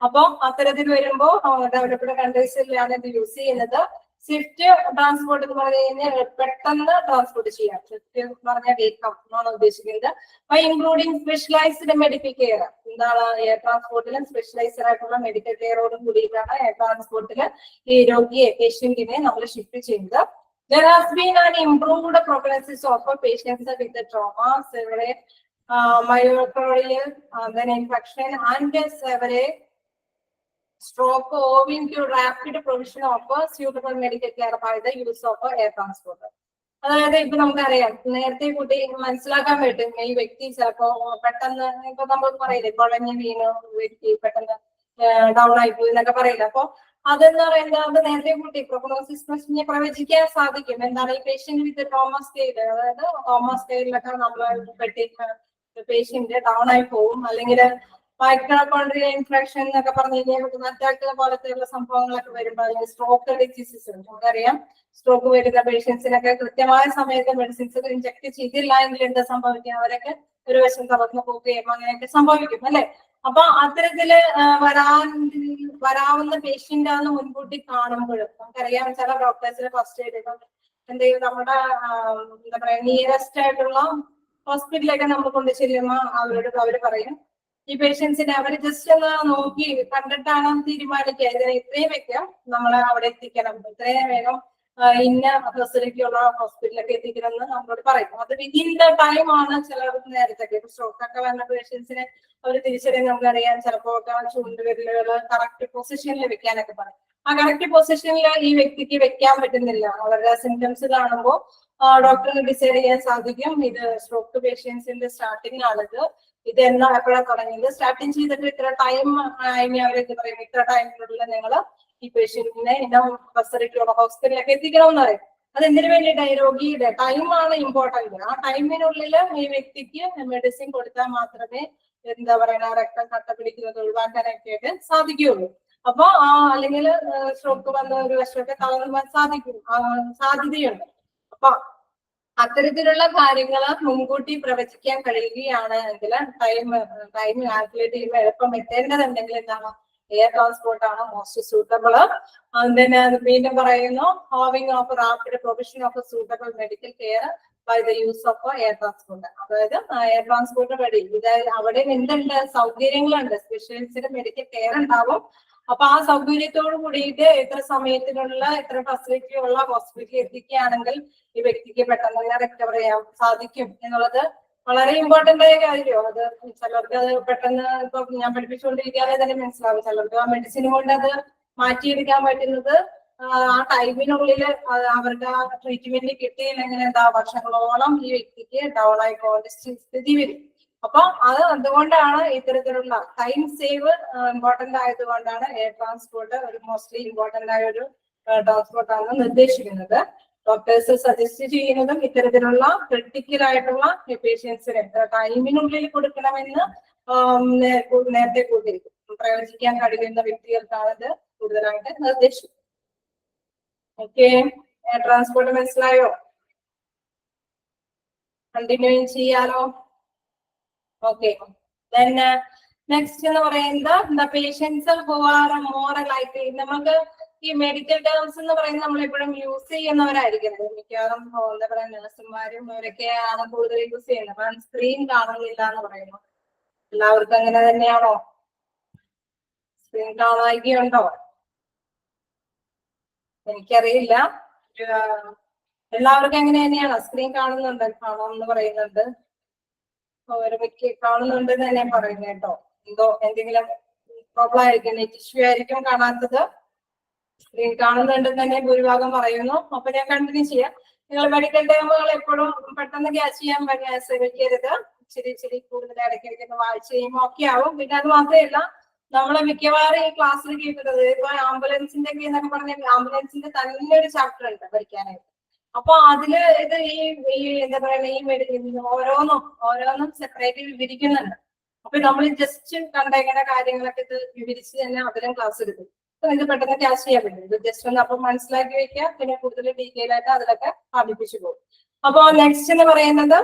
അപ്പൊ അത്തരത്തിൽ വരുമ്പോ ഡെവലപ്ഡ് കൺട്രീസിലാണ് ഇത് യൂസ് ചെയ്യുന്നത്. സ്വിഫ്റ്റ് ട്രാൻസ്പോർട്ട് എന്ന് പറഞ്ഞു കഴിഞ്ഞാൽ പെട്ടെന്ന് ട്രാൻസ്പോർട്ട് ചെയ്യാം. സ്വിഫ്റ്റ് എന്ന് പറഞ്ഞാൽ വേഗം എന്നാണ് ഉദ്ദേശിക്കുന്നത്. By including specialised medical care. എന്താണ് എയർ ട്രാൻസ്പോർട്ടിലും സ്പെഷ്യലൈസ്ഡ് ആയിട്ടുള്ള മെഡിക്കൽ കെയറോടും കൂടിയിട്ടാണ് എയർ ട്രാൻസ്പോർട്ടിൽ ഈ രോഗിയെ പേഷ്യന്റിനെ നമ്മൾ ഷിഫ്റ്റ് ചെയ്യുന്നത്. There has been an improved prognosis of patients with the trauma, severe myocardial then infection and severe stroke owing to rapid provision of suitable medical care by the use of air transport. അതായത് ഇപ്പൊ നമുക്കറിയാം നേരത്തെ കൂട്ടി മനസ്സിലാക്കാൻ പറ്റും ഈ വ്യക്തി ചിലപ്പോ പെട്ടെന്ന് ഇപ്പൊ നമ്മൾ പറയില്ലേ കുഴഞ്ഞു വീണ് വ്യക്തി പെട്ടെന്ന് ഡൗൺ ആയി പോയി എന്നൊക്കെ പറയില്ല. അപ്പൊ അതെന്ന് പറയുന്നത് അത് നേരത്തെ കൂട്ടി പ്രൊഗ്നോസിസ് പ്രവചിക്കാൻ സാധിക്കും. എന്താണ് ഈ പേഷ്യന്റ് വിത്ത് ട്രോമ സ്റ്റേജ്, അതായത് ട്രോമ സ്റ്റേജിലൊക്കെ നമ്മൾ പെട്ടി പേഷ്യന്റ് ഡൗൺ ആയി പോകും. അല്ലെങ്കിൽ മൈറ്റോകോൺഡ്രിയൽ ഇൻഫെക്ഷൻ എന്നൊക്കെ പറഞ്ഞു കഴിഞ്ഞാൽ അറ്റാക്ക് പോലത്തെയുള്ള സംഭവങ്ങളൊക്കെ വരുമ്പോൾ അല്ലെങ്കിൽ സ്ട്രോക്ക് ഡിസീസസ് നമുക്കറിയാം. സ്ട്രോക്ക് വരുന്ന പേഷ്യൻസിനൊക്കെ കൃത്യമായ സമയത്ത് മെഡിസിൻസ് ഇൻജക്ട് ചെയ്തില്ല എങ്കിൽ എന്താ സംഭവിക്കുക? അവരൊക്കെ ഒരു വശം തളർന്നു പോവുകയും അങ്ങനെയൊക്കെ സംഭവിക്കും അല്ലെ. അപ്പൊ അത്തരത്തില് വരാവുന്ന പേഷ്യന്റ് ആണെന്ന് മുൻകൂട്ടി കാണുമ്പോഴും നമുക്കറിയാം ചില ഡോക്ടേഴ്സിന് ഫസ്റ്റ് എയ്ഡ് ഇപ്പം എന്തെങ്കിലും നമ്മുടെ എന്താ പറയാ നിയറസ്റ്റ് ആയിട്ടുള്ള ഹോസ്പിറ്റലിലൊക്കെ നമ്മൾ കൊണ്ടു ചെല്ലുമ്പോൾ അവര് പറയും ഈ പേഷ്യൻസിനെ അവര് ജസ്റ്റ് ഒന്ന് നോക്കി കണ്ടിട്ടാണ് തീരുമാനിക്കുക ഇതിനെ ഇത്രയും വെക്കാം നമ്മൾ അവിടെ എത്തിക്കണം, ഇത്രയും വേഗം ഇന്ന ഫെസിലിറ്റി ഉള്ള ഹോസ്പിറ്റലൊക്കെ എത്തിക്കണം എന്ന് നമ്മളോട് പറയും. അത് വിതിൻ ദ ടൈം ആണ്. ചിലർക്ക് നേരത്തെ സ്ട്രോക്ക് ഒക്കെ വന്ന പേഷ്യൻസിനെ അവർ തിരിച്ചറിയാൻ നമുക്കറിയാം ചിലപ്പോ ചൂണ്ടുവിരലുകൾ കറക്റ്റ് പൊസിഷനിൽ വെക്കാനൊക്കെ പറയും. ആ കറക്റ്റ് പൊസിഷനിൽ ഈ വ്യക്തിക്ക് വെക്കാൻ പറ്റുന്നില്ല. അവരുടെ സിംറ്റംസ് കാണുമ്പോൾ ഡോക്ടറിന് ഡിസൈഡ് ചെയ്യാൻ സാധിക്കും ഇത് സ്ട്രോക്ക് പേഷ്യൻസിന്റെ സ്റ്റാർട്ടിംഗ് ആണിത്, ഇത് എന്നാ എപ്പോഴാണ് തുടങ്ങിയത്, സ്റ്റാർട്ടിങ് ചെയ്തിട്ട് ഇത്ര ടൈം ഇനി അവരൊക്കെ പറയും ഇത്ര ടൈമിനുള്ളിൽ നിങ്ങൾ ഈ പേഷ്യന്റിനെ ഇന്ന ഫെസിലിറ്റിയുള്ള ഹോസ്പിറ്റലിലൊക്കെ എത്തിക്കണമെന്ന് പറയും. അത് എന്തിനു വേണ്ടിയിട്ടാണ്? രോഗിയുടെ ടൈമാണ് ഇമ്പോർട്ടന്റ്. ആ ടൈമിനുള്ളിൽ ഈ വ്യക്തിക്ക് മെഡിസിൻ കൊടുത്താൽ മാത്രമേ എന്താ പറയുക രക്തം കട്ട പിടിക്കുന്നത് ഒഴിവാക്കാനൊക്കെ ആയിട്ട് സാധിക്കുകയുള്ളൂ. അപ്പൊ അല്ലെങ്കിൽ സ്ട്രോക്ക് വന്ന ഒരു വശമൊക്കെ തളർന്നു സാധ്യതയുണ്ട്. അപ്പൊ അത്തരത്തിലുള്ള കാര്യങ്ങൾ മുൻകൂട്ടി പ്രവചിക്കാൻ കഴിയുകയാണ് എങ്കിൽ ടൈം കാൽക്കുലേറ്റ് ചെയ്യുമ്പോൾ എളുപ്പം എത്തേണ്ടതുണ്ടെങ്കിൽ എന്താണ് എയർ ട്രാൻസ്പോർട്ട് ആണ് മോസ്റ്റ് സൂട്ടബിൾ. വീണ്ടും പറയുന്നു having of rapid provision of suitable medical care bye the use of air transport. അതായത് എയർ ട്രാൻസ്പോർട്ട് വഴി ഇതായത് അവിടെ എന്തുണ്ട് സൗകര്യങ്ങളുണ്ട്, സ്പെഷ്യലിസ്റ്റിന്റെ മെഡിക്കൽ കെയർ ഉണ്ടാവും. അപ്പൊ ആ സൗകര്യത്തോട് കൂടിയിട്ട് എത്ര സമയത്തിനുള്ള എത്ര ഫെസിലിറ്റി ഉള്ള ഹോസ്പിറ്റലിൽ എത്തിക്കുകയാണെങ്കിൽ ഈ വ്യക്തിക്ക് പെട്ടെന്ന് റിക്കവർ ചെയ്യാൻ സാധിക്കും എന്നുള്ളത് വളരെ ഇമ്പോർട്ടന്റ് ആയ കാര്യമോ അത്? ചിലർക്ക് അത് പെട്ടെന്ന് ഇപ്പൊ ഞാൻ പഠിപ്പിച്ചുകൊണ്ടിരിക്കാതെ തന്നെ മനസ്സിലാവും. ചിലർക്ക് ആ മെഡിസിൻ കൊണ്ട് അത് മാറ്റിയെടുക്കാൻ പറ്റുന്നത് ആ ടൈമിനുള്ളിൽ അവർക്ക് ആ ട്രീറ്റ്മെന്റ് കിട്ടിയില്ലെങ്കിൽ എന്താ വർഷങ്ങളോളം ഈ വ്യക്തിക്ക് ഡൗൺ ആയി പോകേണ്ട സ്ഥിതി വരും. അപ്പൊ അതുകൊണ്ടാണ് ഇത്തരത്തിലുള്ള ടൈം സേവ് ഇമ്പോർട്ടന്റ് ആയതുകൊണ്ടാണ് എയർ ട്രാൻസ്പോർട്ട് ഒരു മോസ്റ്റ്ലി ഇമ്പോർട്ടന്റ് ആയ ഒരു ട്രാൻസ്പോർട്ട് ആണ് നിർദ്ദേശിക്കുന്നത്. ഡോക്ടേഴ്സ് സജസ്റ്റ് ചെയ്യുന്നതും ഇത്തരത്തിലുള്ള ക്രിട്ടിക്കൽ ആയിട്ടുള്ള പേഷ്യൻസിന് ടൈമിനുള്ളിൽ കൊടുക്കണമെന്ന് നേരത്തെ കൂട്ടിയിരിക്കും. പ്രയോജിക്കാൻ കഴിയുന്ന വ്യക്തികൾക്കാണ് ഇത് കൂടുതലായിട്ട് നിർദ്ദേശിക്കും. ഓക്കെ, എയർ ട്രാൻസ്പോർട്ട് മനസ്സിലായോ? കണ്ടിന്യൂ ചെയ്യാലോ? ഓക്കെ, then നെക്സ്റ്റ് എന്ന് പറയുന്നത് the patients who are more likely. നമുക്ക് ഈ മെഡിക്കൽ ടേംസ് എന്ന് പറയുന്നത് നമ്മൾ എപ്പോഴും യൂസ് ചെയ്യുന്നവരായിരിക്കും. മിക്കവാറും എന്താ പറയാ നഴ്സുമാരും അവരൊക്കെയാണ് കൂടുതൽ യൂസ് ചെയ്യുന്നത്. കാരണം സ്ക്രീൻ കാണുന്നില്ല എന്ന് പറയുന്നു. എല്ലാവർക്കും അങ്ങനെ തന്നെയാണോ? സ്ക്രീൻ കാണായികയുണ്ടോ? എനിക്കറിയില്ല. എല്ലാവർക്കും എങ്ങനെ തന്നെയാണോ? സ്ക്രീൻ കാണുന്നുണ്ട് കാണാമെന്ന് പറയുന്നുണ്ട്. മിക്ക കാണുന്നുണ്ടെന്ന് തന്നെ പറയുന്നത് കേട്ടോ. എന്തോ എന്തെങ്കിലും പ്രോബ്ലം ആയിരിക്കും, നെറ്റ് ഇഷ്യൂ ആയിരിക്കും കാണാത്തത്. സ്ക്രീൻ കാണുന്നുണ്ടെന്ന് തന്നെ ഭൂരിഭാഗം പറയുന്നു. അപ്പൊ ഞാൻ കണ്ടിന്യൂ ചെയ്യാം. നിങ്ങൾ മെഡിക്കൽ ടേമുകൾ എപ്പോഴും പെട്ടെന്ന് ക്യാച്ച് ചെയ്യാൻ ശ്രമിക്കരുത്. ഇച്ചിരി കൂടുതൽ ഇടയ്ക്കിടയ്ക്ക് വായിച്ച് കഴിയുമ്പോൾ ഒക്കെ ആവും. പിന്നെ അത് മാത്രമല്ല, നമ്മളെ മിക്കവാറും ഈ ക്ലാസ്സിൽ കേൾക്കുന്നത് ഇപ്പൊ ആംബുലൻസിന്റെ ഒക്കെ എന്നൊക്കെ പറഞ്ഞാൽ ആംബുലൻസിന്റെ തന്നെ ഒരു ചാപ്റ്റർ ഉണ്ട് പഠിക്കാനായിട്ട്. അപ്പൊ അതില് ഇത് ഈ എന്താ പറയുക ഈ ഓരോന്നും സെപ്പറേറ്റ് വിവരിക്കുന്നുണ്ട്. അപ്പൊ നമ്മൾ ജസ്റ്റ് കണ്ടേക്കുന്ന കാര്യങ്ങളൊക്കെ ഇത് വിവരിച്ച് തന്നെ അതിലും ക്ലാസ് എടുക്കും. ഇത് പെട്ടെന്ന് ക്യാച്ച് ചെയ്യാൻ പറ്റും. ഇത് ജസ്റ്റ് ഒന്ന് അപ്പം മനസ്സിലാക്കി വെക്കുക. പിന്നെ കൂടുതൽ ഡീറ്റെയിൽ ആയിട്ട് അതിലൊക്കെ പഠിപ്പിച്ചു പോകും. അപ്പൊ നെക്സ്റ്റ് എന്ന് പറയുന്നത്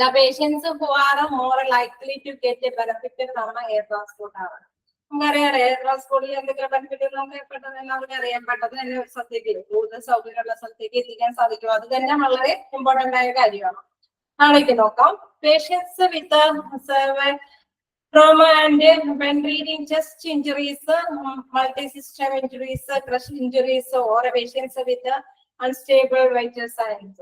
the patients who are more likely to get a benefit from air transport ആണ്. നമുക്കറിയാം എയർ ട്രാൻസ്പോർട്ടിൽ എന്തെങ്കിലും ബെനിഫിറ്റ് നമുക്ക് പെട്ടെന്ന് എല്ലാവർക്കും അറിയാൻ പെട്ടെന്ന് തന്നെ ഒരു സ്ഥലത്തേക്ക് കൂടുതൽ സൗകര്യമുള്ള സ്ഥലത്തേക്ക് എത്തിക്കാൻ സാധിക്കും. അത് തന്നെ വളരെ ഇമ്പോർട്ടന്റ് ആയ കാര്യമാണ്. നാളേക്ക് നോക്കാം. Patients with trauma and when reading chest injuries, multi-system injuries, crush injuries or patients with unstable vital signs.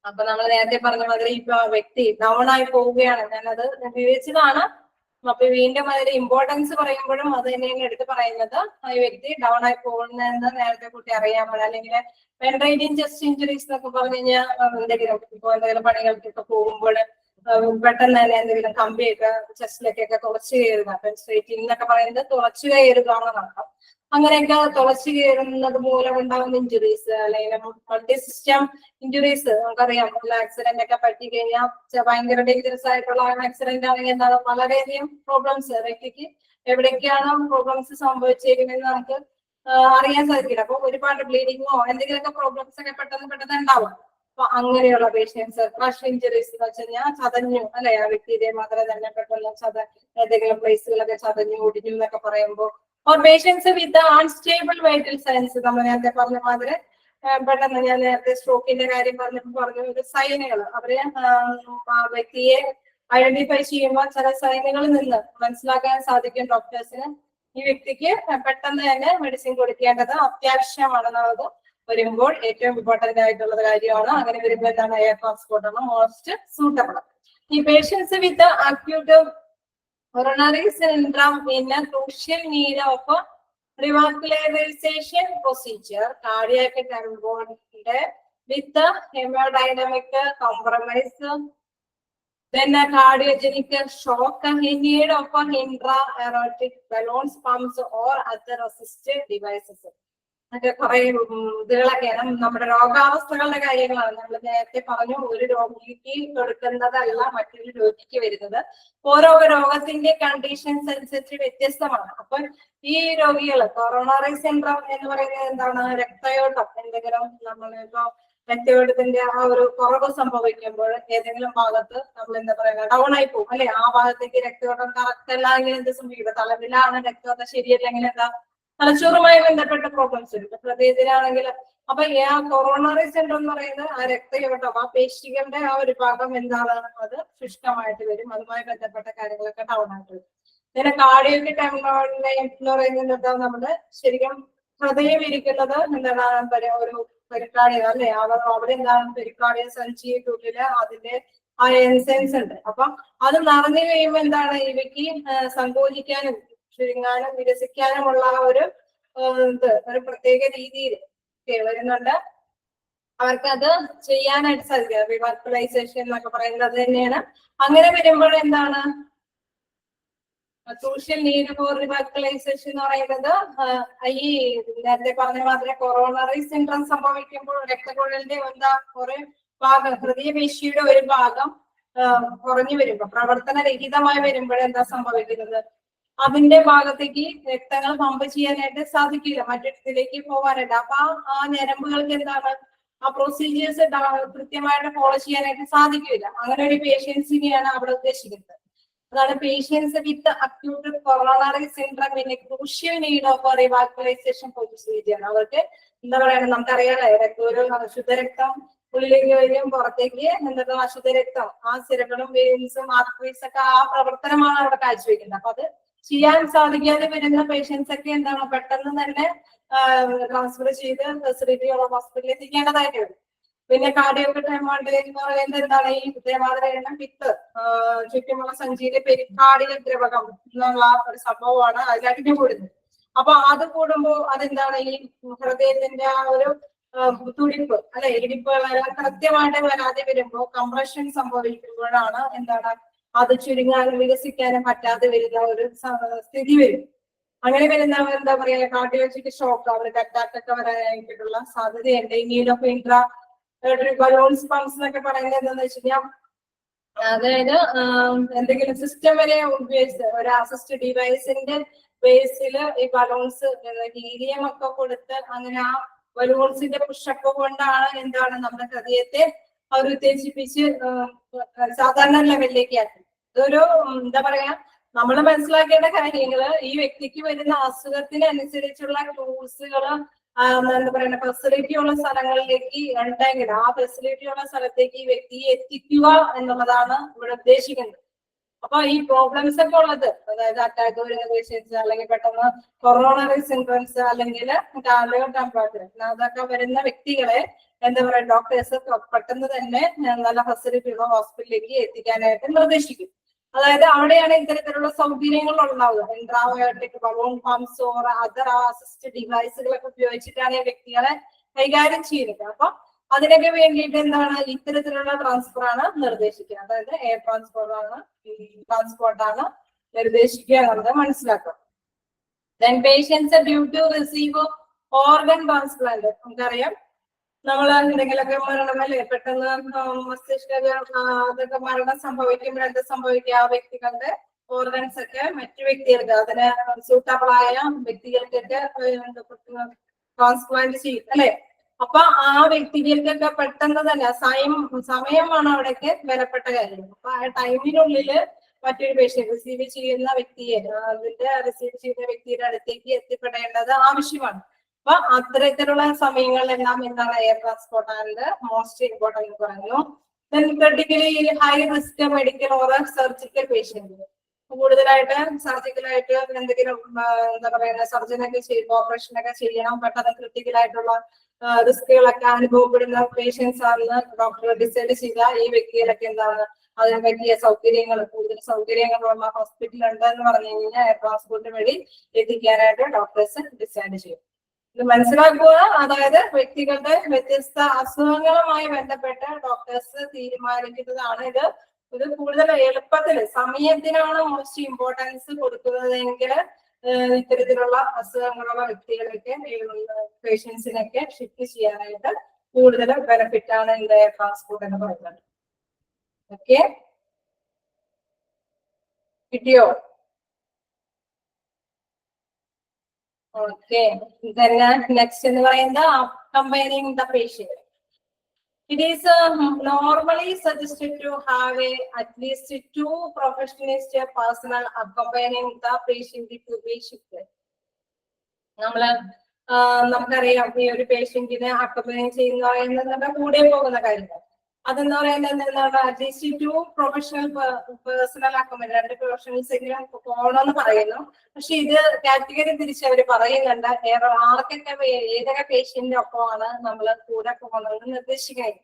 അപ്പൊ നമ്മൾ നേരത്തെ പറഞ്ഞ മാതിരി ഇപ്പൊ വ്യക്തി ഡൗൺ ആയി പോവുകയാണ്. ഞാനത് വിവരിച്ചതാണ്. അപ്പൊ വീണ്ടും അതിന്റെ ഇമ്പോർട്ടൻസ് പറയുമ്പോഴും അത് തന്നെയാണ് എടുത്ത് പറയുന്നത്. ഈ വ്യക്തി ഡൗൺ ആയി പോകുന്നതെന്ന് നേരത്തെ കുട്ടി അറിയാൻ പാടില്ല. അല്ലെങ്കിൽ വെൻട്രേറ്റിംഗ് ചെസ്റ്റ് ഇഞ്ചുറീസ് എന്നൊക്കെ പറഞ്ഞു കഴിഞ്ഞാൽ എന്തെങ്കിലും പണികൾക്കൊക്കെ പോകുമ്പോൾ പെട്ടെന്ന് തന്നെ എന്തെങ്കിലും കമ്പിയൊക്കെ ചെസ്റ്റിലേക്കൊക്കെ തുളച്ചു കയറുക. പെൻസ്ട്രേറ്റിംഗ് എന്നൊക്കെ പറയുന്നത് തുളച്ചു കയറുക എന്നതാണ്. അങ്ങനെയൊക്കെ തുളച്ചു കയറുന്നത് മൂലം ഉണ്ടാകുന്ന ഇഞ്ചുറീസ് അല്ലെങ്കിൽ മൾട്ടി സിസ്റ്റം ഇഞ്ചുറീസ് നമുക്കറിയാം. ആക്സിഡന്റ് ഒക്കെ പറ്റി കഴിഞ്ഞാൽ ഭയങ്കര ഡേഞ്ചറസ് ആയിട്ടുള്ള ആക്സിഡന്റ് ആണെങ്കിൽ എന്താണ് വളരെയധികം പ്രോബ്ലംസ് വ്യക്തിക്ക് എവിടേക്കാണ് പ്രോബ്ലംസ് സംഭവിച്ചിരിക്കുന്നതെന്ന് നമുക്ക് അറിയാൻ സാധിക്കില്ല. അപ്പൊ ഒരുപാട് ബ്ലീഡിങ്ങോ എന്തെങ്കിലുമൊക്കെ പ്രോബ്ലംസ് ഒക്കെ പെട്ടെന്ന് ഉണ്ടാവും. അപ്പൊ അങ്ങനെയുള്ള പേഷ്യൻസ് ക്രഷ് ഇഞ്ചുറീസ് എന്ന് വെച്ച് കഴിഞ്ഞാൽ ചതഞ്ഞു അല്ലെ, ആ വ്യക്തിയുടെ മാത്രമേ തന്നെ പെട്ടെന്ന് ഏതെങ്കിലും പ്ലേസുകളൊക്കെ ചതഞ്ഞു ഒടിഞ്ഞു എന്നൊക്കെ പറയുമ്പോൾ or patients with unstable vital signs. നമ്മൾ നേരത്തെ പറഞ്ഞ മാതിരി പെട്ടെന്ന് ഞാൻ നേരത്തെ സ്ട്രോക്കിന്റെ കാര്യം പറഞ്ഞു ഒരു സൈനുകൾ അവരെ വ്യക്തിയെ ഐഡന്റിഫൈ ചെയ്യുമ്പോൾ ചില സൈനുകളിൽ നിന്ന് മനസ്സിലാക്കാൻ സാധിക്കും ഡോക്ടേഴ്സിന് ഈ വ്യക്തിക്ക് പെട്ടെന്ന് തന്നെ മെഡിസിൻ കൊടുക്കേണ്ടത് അത്യാവശ്യമാണെന്നുള്ളത് വരുമ്പോൾ ഏറ്റവും ഇമ്പോർട്ടന്റ് ആയിട്ടുള്ള കാര്യമാണ്. അങ്ങനെ വരുമ്പോൾ എന്താണ് എയർ ട്രാൻസ്പോർട്ട് ആണ് മോസ്റ്റ് സൂട്ടബിൾ. ഈ patients with acute coronary syndrome in a crucial need of a revascularization procedure, cardiac trombone with the hemodynamic compromise, then a cardiogenic shock, in need of a intra-aortic balloons, pumps or other assisted devices. കുറെ ഇതുകളൊക്കെയാണ് നമ്മുടെ രോഗാവസ്ഥകളുടെ കാര്യങ്ങളാണ്. നമ്മൾ നേരത്തെ പറഞ്ഞു ഒരു രോഗിക്ക് കൊടുക്കുന്നതല്ല മറ്റൊരു രോഗിക്ക് വരുന്നത്. ഓരോ രോഗത്തിന്റെ കണ്ടീഷൻസ് അനുസരിച്ച് വ്യത്യസ്തമാണ്. അപ്പൊ ഈ രോഗികൾ കൊറോണറി സിൻഡ്രോം എന്ന് പറയുന്നത് എന്താണ്, രക്തയോട്ടം എന്തെങ്കിലും നമ്മളിപ്പോ രക്തയോട്ടത്തിന്റെ ആ ഒരു കുറവ് സംഭവിക്കുമ്പോൾ ഏതെങ്കിലും ഭാഗത്ത് നമ്മൾ എന്താ പറയുക ഡൗൺ ആയി പോകും അല്ലെ, ആ ഭാഗത്തേക്ക് രക്തയോട്ടം കറക്റ്റ് അല്ല എങ്കിൽ എന്ത് സംഭവിക്കും, തലവിലാണ് രക്തയോട്ടം ശരിയല്ലെങ്കിൽ എന്താ തലച്ചോറുമായി ബന്ധപ്പെട്ട പ്രോബ്ലംസ് ഉണ്ട്. ഹൃദയത്തിലാണെങ്കിൽ അപ്പൊ ആ കൊറോണറി സിൻഡ്രോം എന്ന് പറയുന്നത് ആ രക്തയോട്ടം ആ പേശികളുടെ ആ ഒരു ഭാഗം എന്താണ് അത് ശുഷ്കമായിട്ട് വരും. അതുമായി ബന്ധപ്പെട്ട കാര്യങ്ങളൊക്കെ ഡൗൺ ആയിട്ട് വരും. പിന്നെ കാർഡിയോക്ക് ടെമ്പറേച്ചർ എന്ന് പറയുന്നത് നമ്മള് ശരിക്കും ഹൃദയം ഇരിക്കുന്നത് എന്താണ് ഒരു പെരിക്കാർഡിയം അല്ലെ, അവിടെ എന്താണ് പെരിക്കാർഡിയം സഞ്ചിക്കുള്ളില് അതിന്റെ ആ എൻസൈംസ് ഉണ്ട്. അപ്പൊ അത് നിറഞ്ഞു കഴിയുമ്പോൾ എന്താണ് ഇവയ്ക്ക് സങ്കോചിക്കാനും ചുരുങ്ങാനും വികസിക്കാനുമുള്ള ഒരു ഒരു പ്രത്യേക രീതിയിൽ വരുന്നുണ്ട്. അവർക്ക് അത് ചെയ്യാനായിട്ട് സാധിക്കുക. റിവാസ്കുലൈസേഷൻ എന്നൊക്കെ പറയുന്നത് അത് തന്നെയാണ്. അങ്ങനെ വരുമ്പോൾ എന്താണ് ക്രൂഷ്യൽ നീഡ് ഫോർ റിവാസ്കുലൈസേഷൻ എന്ന് പറയുന്നത് ഈ നേരത്തെ പറഞ്ഞ മാതിരി കൊറോണറി സിൻഡ്രം സംഭവിക്കുമ്പോൾ രക്തക്കുഴലിന്റെ എന്താ കുറെ ഭാഗം ഹൃദയപേശിയുടെ ഒരു ഭാഗം കുറഞ്ഞു വരുമ്പോൾ പ്രവർത്തനരഹിതമായി വരുമ്പോൾ എന്താ സംഭവിക്കുന്നത്, അതിന്റെ ഭാഗത്തേക്ക് രക്തങ്ങൾ പമ്പ് ചെയ്യാനായിട്ട് സാധിക്കില്ല, മറ്റിടത്തിലേക്ക് പോകാനായിട്ട്. അപ്പൊ ആ ഞരമ്പുകൾക്ക് എന്താണ് ആ പ്രൊസീജിയേഴ്സ് കൃത്യമായിട്ട് ഫോളോ ചെയ്യാനായിട്ട് സാധിക്കില്ല. അങ്ങനെ ഒരു പേഷ്യൻസിനെയാണ് അവിടെ ഉദ്ദേശിക്കുന്നത്. അതാണ് patients with acute coronary syndrome in a crucial need of revascularization procedure. അവർക്ക് എന്താ പറയുക, നമുക്കറിയാലോ ഒരു ശുദ്ധരക്തം ഉള്ളിലേക്ക് വരും, പുറത്തേക്ക് എന്തൊക്കെ അശുദ്ധരക്തം ആ സിരകളും വെയിൻസും ആർട്ടറീസ് ഒക്കെ ആ പ്രവർത്തനമാണ് അവിടെ കാഴ്ചവെക്കുന്നത്. അപ്പൊ അത് ചെയ്യാൻ സാധിക്കാതെ വരുന്ന പേഷ്യൻസ് ഒക്കെ എന്താണ് പെട്ടെന്ന് തന്നെ ട്രാൻസ്ഫർ ചെയ്ത് ഫെസിലിറ്റിയുള്ള ഹോസ്പിറ്റലിൽ എത്തിക്കേണ്ടതായിട്ട് വരും. പിന്നെ കാർഡിയോകൈമോണ്ടറി എന്ന് പറയുന്നത് എന്താണ്, ഈ ഹൃദയമാതൃകരണം പിത്ത് ചുറ്റുമുള്ള സഞ്ചിയിലെ പെരിക്കാർഡിയൽ ദ്രവകം എന്നുള്ള ഒരു സംഭവമാണ് അതിലടിഞ്ഞു കൂടുന്നത്. അപ്പൊ അത് കൂടുമ്പോൾ അതെന്താണ് ഈ ഹൃദയത്തിന്റെ ആ ഒരു തുടിപ്പ് അല്ലെ ഇടിപ്പുകളെല്ലാം കൃത്യമായിട്ട് വരാതെ വരുമ്പോൾ കംപ്രഷൻ സംഭവിക്കുമ്പോഴാണ് എന്താണ് അത് ചുരുങ്ങാനും വികസിക്കാനും പറ്റാതെ വരുന്ന ഒരു സ്ഥിതി വരും. അങ്ങനെ വരുന്ന എന്താ പറയാ കാർഡിയോളജിക്ക് ഷോക്ക്, അവർക്ക് അറ്റാക്ക് ഒക്കെ വരാനായിട്ടുള്ള സാധ്യതയുണ്ട്. ഈ need of intra balloons pumps എന്നൊക്കെ പറയുന്നത് എന്താണെന്ന് വെച്ച് കഴിഞ്ഞാൽ അതായത് എന്തെങ്കിലും സിസ്റ്റം വരെ ഉപയോഗിച്ച് ഒരു അസിസ്റ്റ് ഡിവൈസിന്റെ ബേസിൽ ഈ ബലൂൺസ് ഹീലിയം ഒക്കെ കൊടുത്ത് അങ്ങനെ ആ ബലൂൺസിന്റെ പുഷപ്പ് കൊണ്ടാണ് എന്താണ് നമ്മുടെ ഹൃദയത്തെ അവർ ഉത്തേജിപ്പിച്ച് സാധാരണ ലെവലിലേക്ക് ആക്കി. ഇതൊരു എന്താ പറയാ നമ്മൾ മനസ്സിലാക്കേണ്ട കാര്യങ്ങള് ഈ വ്യക്തിക്ക് വരുന്ന അസുഖത്തിനനുസരിച്ചുള്ള ടൂൾസുകള് എന്താ പറയുക ഫെസിലിറ്റി ഉള്ള സ്ഥലങ്ങളിലേക്ക് ഉണ്ടെങ്കിൽ ആ ഫെസിലിറ്റി ഉള്ള സ്ഥലത്തേക്ക് ഈ വ്യക്തിയെ എത്തിക്കുക എന്നുള്ളതാണ് ഇവിടെ ഉദ്ദേശിക്കുന്നത്. അപ്പൊ ഈ പ്രോബ്ലംസ് ഒക്കെ ഉള്ളത്, അതായത് അറ്റാക്ക് വരുന്ന പേഷ്യൻസ് അല്ലെങ്കിൽ പെട്ടെന്ന് കൊറോണറി സിൻഡ്രംസ് അല്ലെങ്കിൽ അതൊക്കെ വരുന്ന വ്യക്തികളെ എന്താ പറയുക ഡോക്ടേഴ്സ് പെട്ടെന്ന് തന്നെ നല്ല ഫെസിലിറ്റി ഉള്ള ഹോസ്പിറ്റലിലേക്ക് എത്തിക്കാനായിട്ട് നിർദ്ദേശിക്കും. അതായത് അവിടെയാണ് ഇത്തരത്തിലുള്ള സൗകര്യങ്ങൾ ഉണ്ടാവുക. Intra-aortic balloon pumps or other assist ഡിവൈസുകളൊക്കെ ഉപയോഗിച്ചിട്ടാണ് ഈ വ്യക്തികളെ കൈകാര്യം ചെയ്യുന്നത്. അപ്പൊ അതിനൊക്കെ വേണ്ടിയിട്ട് എന്താണ് ഇത്തരത്തിലുള്ള ട്രാൻസ്ഫർ ആണ് നിർദ്ദേശിക്കുക. അതായത് എയർ ട്രാൻസ്പോർട്ടാണ് നിർദ്ദേശിക്കുക എന്നുള്ളത് മനസ്സിലാക്കുക. Then patients due to receive organ transplant, നമുക്കറിയാം നമ്മൾ എന്തെങ്കിലുമൊക്കെ മരണമല്ലേ പെട്ടെന്ന് മസ്തിഷ്ക അതൊക്കെ മരണം സംഭവിക്കുമ്പോൾ എന്താ സംഭവിക്കുക, ആ വ്യക്തികളുടെ ഓർഗൻസ് ഒക്കെ മറ്റു വ്യക്തികൾക്ക് അതിന് സൂട്ടബിൾ ആയ വ്യക്തികൾക്കൊക്കെ ട്രാൻസ്പ്ലാന്റ് ചെയ്യും അല്ലെ. അപ്പൊ ആ വ്യക്തികൾക്കൊക്കെ പെട്ടെന്ന് തന്നെ സമയമാണ് അവിടേക്ക് വിലപ്പെട്ട കാര്യം. അപ്പൊ ആ ടൈമിനുള്ളില് മറ്റൊരു പേഷ്യന്റ് റിസീവ് ചെയ്യുന്ന വ്യക്തിയെ റിസീവ് ചെയ്യുന്ന വ്യക്തിയുടെ അടുത്തേക്ക് എത്തിപ്പെടേണ്ടത് ആവശ്യമാണ്. അപ്പൊ അത്തരത്തിലുള്ള സമയങ്ങളിലെല്ലാം എന്താണ് എയർ ട്രാൻസ്പോർട്ട് ആണ് മോസ്റ്റ് ഇമ്പോർട്ടന്റ് എന്ന് പറഞ്ഞു. Critically high risk medical or surgical patient, കൂടുതലായിട്ട് സർജിക്കലായിട്ട് എന്തെങ്കിലും എന്താ പറയുക സർജനൊക്കെ ചെയ്യുമ്പോൾ ഓപ്പറേഷൻ ഒക്കെ ചെയ്യണം, പെട്ടെന്ന് ക്രിട്ടിക്കലായിട്ടുള്ള റിസ്കുകളൊക്കെ അനുഭവപ്പെടുന്ന പേഷ്യൻസ് ആണെന്ന് ഡോക്ടർ ഡിസൈഡ് ചെയ്ത ഈ വ്യക്തികളൊക്കെ എന്താണ് അതിന് പറ്റിയ സൗകര്യങ്ങൾ കൂടുതൽ സൗകര്യങ്ങളുള്ള ഹോസ്പിറ്റൽ ഉണ്ട് എന്ന് പറഞ്ഞു കഴിഞ്ഞാൽ എയർ ട്രാൻസ്പോർട്ട് വഴി എത്തിക്കാനായിട്ട് ഡോക്ടേഴ്സ് ഡിസൈഡ് ചെയ്യും. ഇത് മനസ്സിലാക്കുക. അതായത് വ്യക്തികളുടെ വ്യത്യസ്ത അസുഖങ്ങളുമായി ബന്ധപ്പെട്ട് ഡോക്ടേഴ്സ് തീരുമാനിക്കുന്നതാണ് ഇത്. ഇത് കൂടുതൽ എളുപ്പത്തിൽ സമയത്തിനാണ് മോസ്റ്റ് ഇമ്പോർട്ടൻസ് കൊടുക്കുന്നതെങ്കിൽ ഇത്തരത്തിലുള്ള അസുഖങ്ങളുള്ള വ്യക്തികളൊക്കെ പേഷ്യൻസിനൊക്കെ ഷിഫ്റ്റ് ചെയ്യാനായിട്ട് കൂടുതൽ ബെനിഫിറ്റ് ആണ് ഇതിന്റെ ട്രാൻസ്പോർട്ട് എന്ന് പറയുന്നത്. ഓക്കെ, കിട്ടിയോ? Okay, then next in the accompanying the patient. It is normally suggested to have at least 2 professionals personnel accompanying the patient to be shifted. നമുക്കറിയാം ഈ ഒരു പേഷ്യന്റിനെ അക്കമ്പനി ചെയ്യുന്ന കൂടെ പോകുന്ന കാര്യങ്ങൾ അതെന്ന് പറയുന്നത് എന്താണ് at least 2 professional personal accompany 2 professionals എങ്കിലും പോകണമെന്ന് പറയുന്നു. പക്ഷെ ഇത് കാറ്റഗറി തിരിച്ച് അവർ പറയുന്നുണ്ട് ആർക്കൊക്കെ ഏതൊക്കെ പേഷ്യന്റിന്റെ ഒപ്പമാണ് നമ്മൾ കൂടെ പോകുന്നത് നിർദ്ദേശിക്കുന്നത്.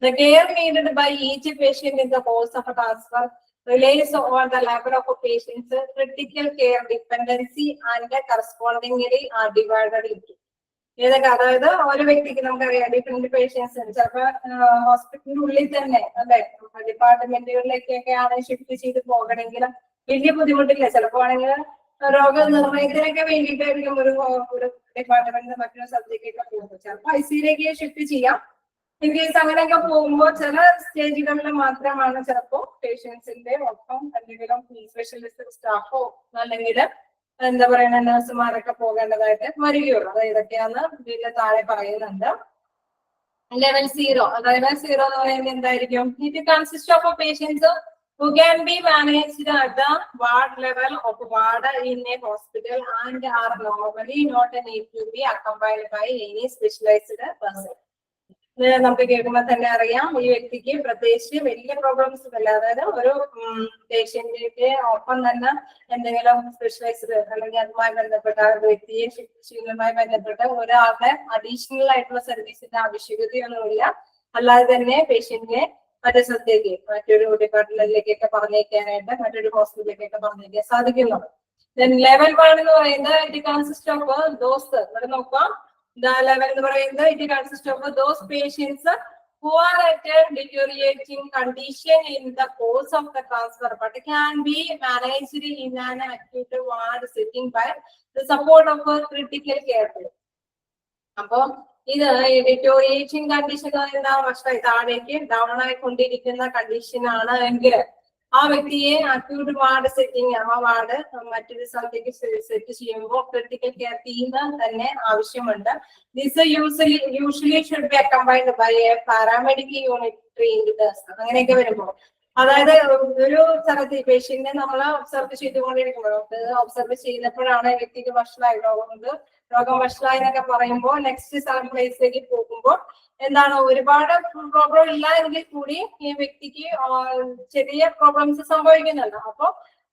The care needed by each patient in the course of a transfer relies on the level of a patient's critical care dependency and correspondingly are divided into. ഏതൊക്കെ അതായത് ഓരോ വ്യക്തിക്ക് നമുക്കറിയാം ഡിഫറെന്റ് പേഷ്യൻസ് ചിലപ്പോ ഹോസ്പിറ്റലിനുള്ളിൽ തന്നെ അല്ലെ ഡിപ്പാർട്ട്മെന്റുകളിലേക്കൊക്കെ ആണ് ഷിഫ്റ്റ് ചെയ്ത് പോകണമെങ്കിൽ വലിയ ബുദ്ധിമുട്ടില്ല. ചിലപ്പോ ആണെങ്കിൽ രോഗനിർണയത്തിനൊക്കെ വേണ്ടിയിട്ടായിരിക്കും ഒരു ഡിപ്പാർട്ട്മെന്റിന് മറ്റൊരു സ്ഥലത്തേക്കൊക്കെ പോകുന്നത്. ചിലപ്പോ ഐസിയിലേക്ക് ഷിഫ്റ്റ് ചെയ്യാം. ഇൻ കേസ് അങ്ങനെയൊക്കെ പോകുമ്പോൾ ചില സ്റ്റേജുകളിൽ മാത്രമാണ് ചിലപ്പോ പേഷ്യൻസിന്റെ ഒപ്പം എന്തെങ്കിലും സ്പെഷ്യലിസ്റ്റ് സ്റ്റാഫോ അല്ലെങ്കിൽ എന്താ പറയുക നഴ്സുമാരൊക്കെ പോകേണ്ടതായിട്ട് വരികയുള്ളൂ. അത് ഏതൊക്കെയാന്ന് ഇതിന്റെ താഴെ പറയുന്നുണ്ട്. ലെവൽ 0, അതായത് 0 എന്ന് പറയുന്നത് എന്തായിരിക്കും? It consist of patients who can be managed at the ward level of ward in a hospital and are normally not need to be accompanied by any specialized person. നമുക്ക് കേൾക്കുമ്പോൾ തന്നെ അറിയാം ഈ വ്യക്തിക്ക് പ്രത്യേകിച്ച് വലിയ പ്രോബ്ലംസ് ഇല്ല. അതായത് ഒരു പേഷ്യന്റിന്റെ ഒപ്പം തന്നെ എന്തെങ്കിലും സ്പെഷ്യലൈസ്ഡ് അല്ലെങ്കിൽ അതുമായി ബന്ധപ്പെട്ട വ്യക്തിയെ ശിക്ഷയുമായി ബന്ധപ്പെട്ട ഒരാളുടെ അഡീഷണൽ ആയിട്ടുള്ള സർവീസിന്റെ ആവശ്യകതയൊന്നുമില്ല. അല്ലാതെ തന്നെ പേഷ്യന്റിനെ മറ്റു സ്ഥലത്തേക്ക് മറ്റൊരു ഡിപ്പാർട്ട്മെന്റിലേക്കൊക്കെ പറഞ്ഞേക്കാനായിട്ട് മറ്റൊരു ഹോസ്പിറ്റലിലേക്കൊക്കെ പറഞ്ഞേക്കാൻ സാധിക്കുന്നുണ്ട്. ലെവൽ 1 എന്ന് പറയുന്നത് ഇറ്റ് കൺസിസ്റ്റ് ഓഫ് ദോസ് ഇവിടെ നോക്കാം. The level എന്ന് പറയുന്നത് it consists of those patients who are at a deteriorating condition in the course of the transfer but can be managed in an acute ward setting by the support of a critical care team. അപ്പൊ ഇത് deteriorating condition എന്താ മനസ്സിലായി? താഴേക്ക് down ആയിക്കൊണ്ടിരിക്കുന്ന condition ആണ് എങ്കിൽ ആ വ്യക്തിയെ acute ward setting ആ വാർഡ് മറ്റൊരു സ്ഥലത്തേക്ക് സെറ്റ് ചെയ്യുമ്പോൾ ക്രിട്ടിക്കൽ കെയർ ടീം തന്നെ ആവശ്യമുണ്ട്. This usually should be accompanied by a paramedical unit trained nurse. അങ്ങനെയൊക്കെ വരുമ്പോൾ അതായത് ഒരു സ്ഥലത്ത് പേഷ്യന്റിനെ നമ്മൾ ഒബ്സർവ് ചെയ്തുകൊണ്ടിരിക്കുമ്പോൾ ഒബ്സർവ് ചെയ്തപ്പോഴാണ് വ്യക്തിക്ക് വഷളായി രോഗം വഷളായി എന്നൊക്കെ പറയുമ്പോൾ നെക്സ്റ്റ് പ്ലേസിലേക്ക് പോകുമ്പോൾ എന്താണ് ഒരുപാട് പ്രോബ്ലം ഇല്ല എങ്കിൽ കൂടി ഈ വ്യക്തിക്ക് ചെറിയ പ്രോബ്ലംസ് സംഭവിക്കുന്നുണ്ട്. അപ്പൊ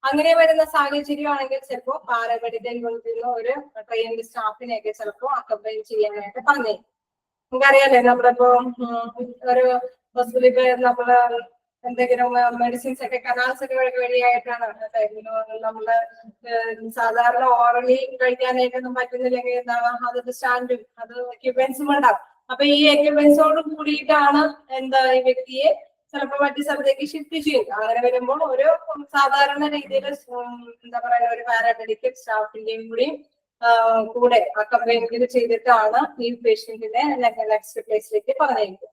അങ്ങനെ വരുന്ന സാഹചര്യമാണെങ്കിൽ ചിലപ്പോ പാരാമെഡിക്കൽ യൂണിറ്റിൽ നിന്ന് ഒരു ട്രെയിൻഡ് സ്റ്റാഫിനെയൊക്കെ ചിലപ്പോ അക്കംപൈൻ ചെയ്യാനായിട്ട് പറഞ്ഞു. നമുക്കറിയാലേ നമ്മളിപ്പോ ഒരു ഹോസ്പിറ്റലിൽ നമ്മള് എന്തെങ്കിലും മെഡിസിൻസ് ഒക്കെ കനാൽസ് ഒക്കെ വഴിയായിട്ടാണ് നമ്മള് സാധാരണ ഓറലി കഴിക്കാനായിട്ടൊന്നും പറ്റുന്നില്ലെങ്കിൽ എന്താണ് അതിന്റെ സ്റ്റാൻഡും അത് എക്യുപ്മെന്റ്സും ഉണ്ടാവും. അപ്പൊ ഈ എക്യുപ്മെന്റ്സോട് കൂടിയിട്ടാണ് എന്താ ഈ വ്യക്തിയെ ചിലപ്പോ മറ്റു സ്ഥലത്തേക്ക് ഷിഫ്റ്റ് ചെയ്യുക. അങ്ങനെ വരുമ്പോൾ ഒരു സാധാരണ രീതിയിൽ എന്താ പറയുക ഒരു പാരാമെഡിക്കൽ സ്റ്റാഫിന്റെയും കൂടെ അക്കംപൈൻ ചെയ്തിട്ടാണ് ഈ പേഷ്യന്റിനെ next പ്ലേസിലേക്ക് പറഞ്ഞേക്കുക.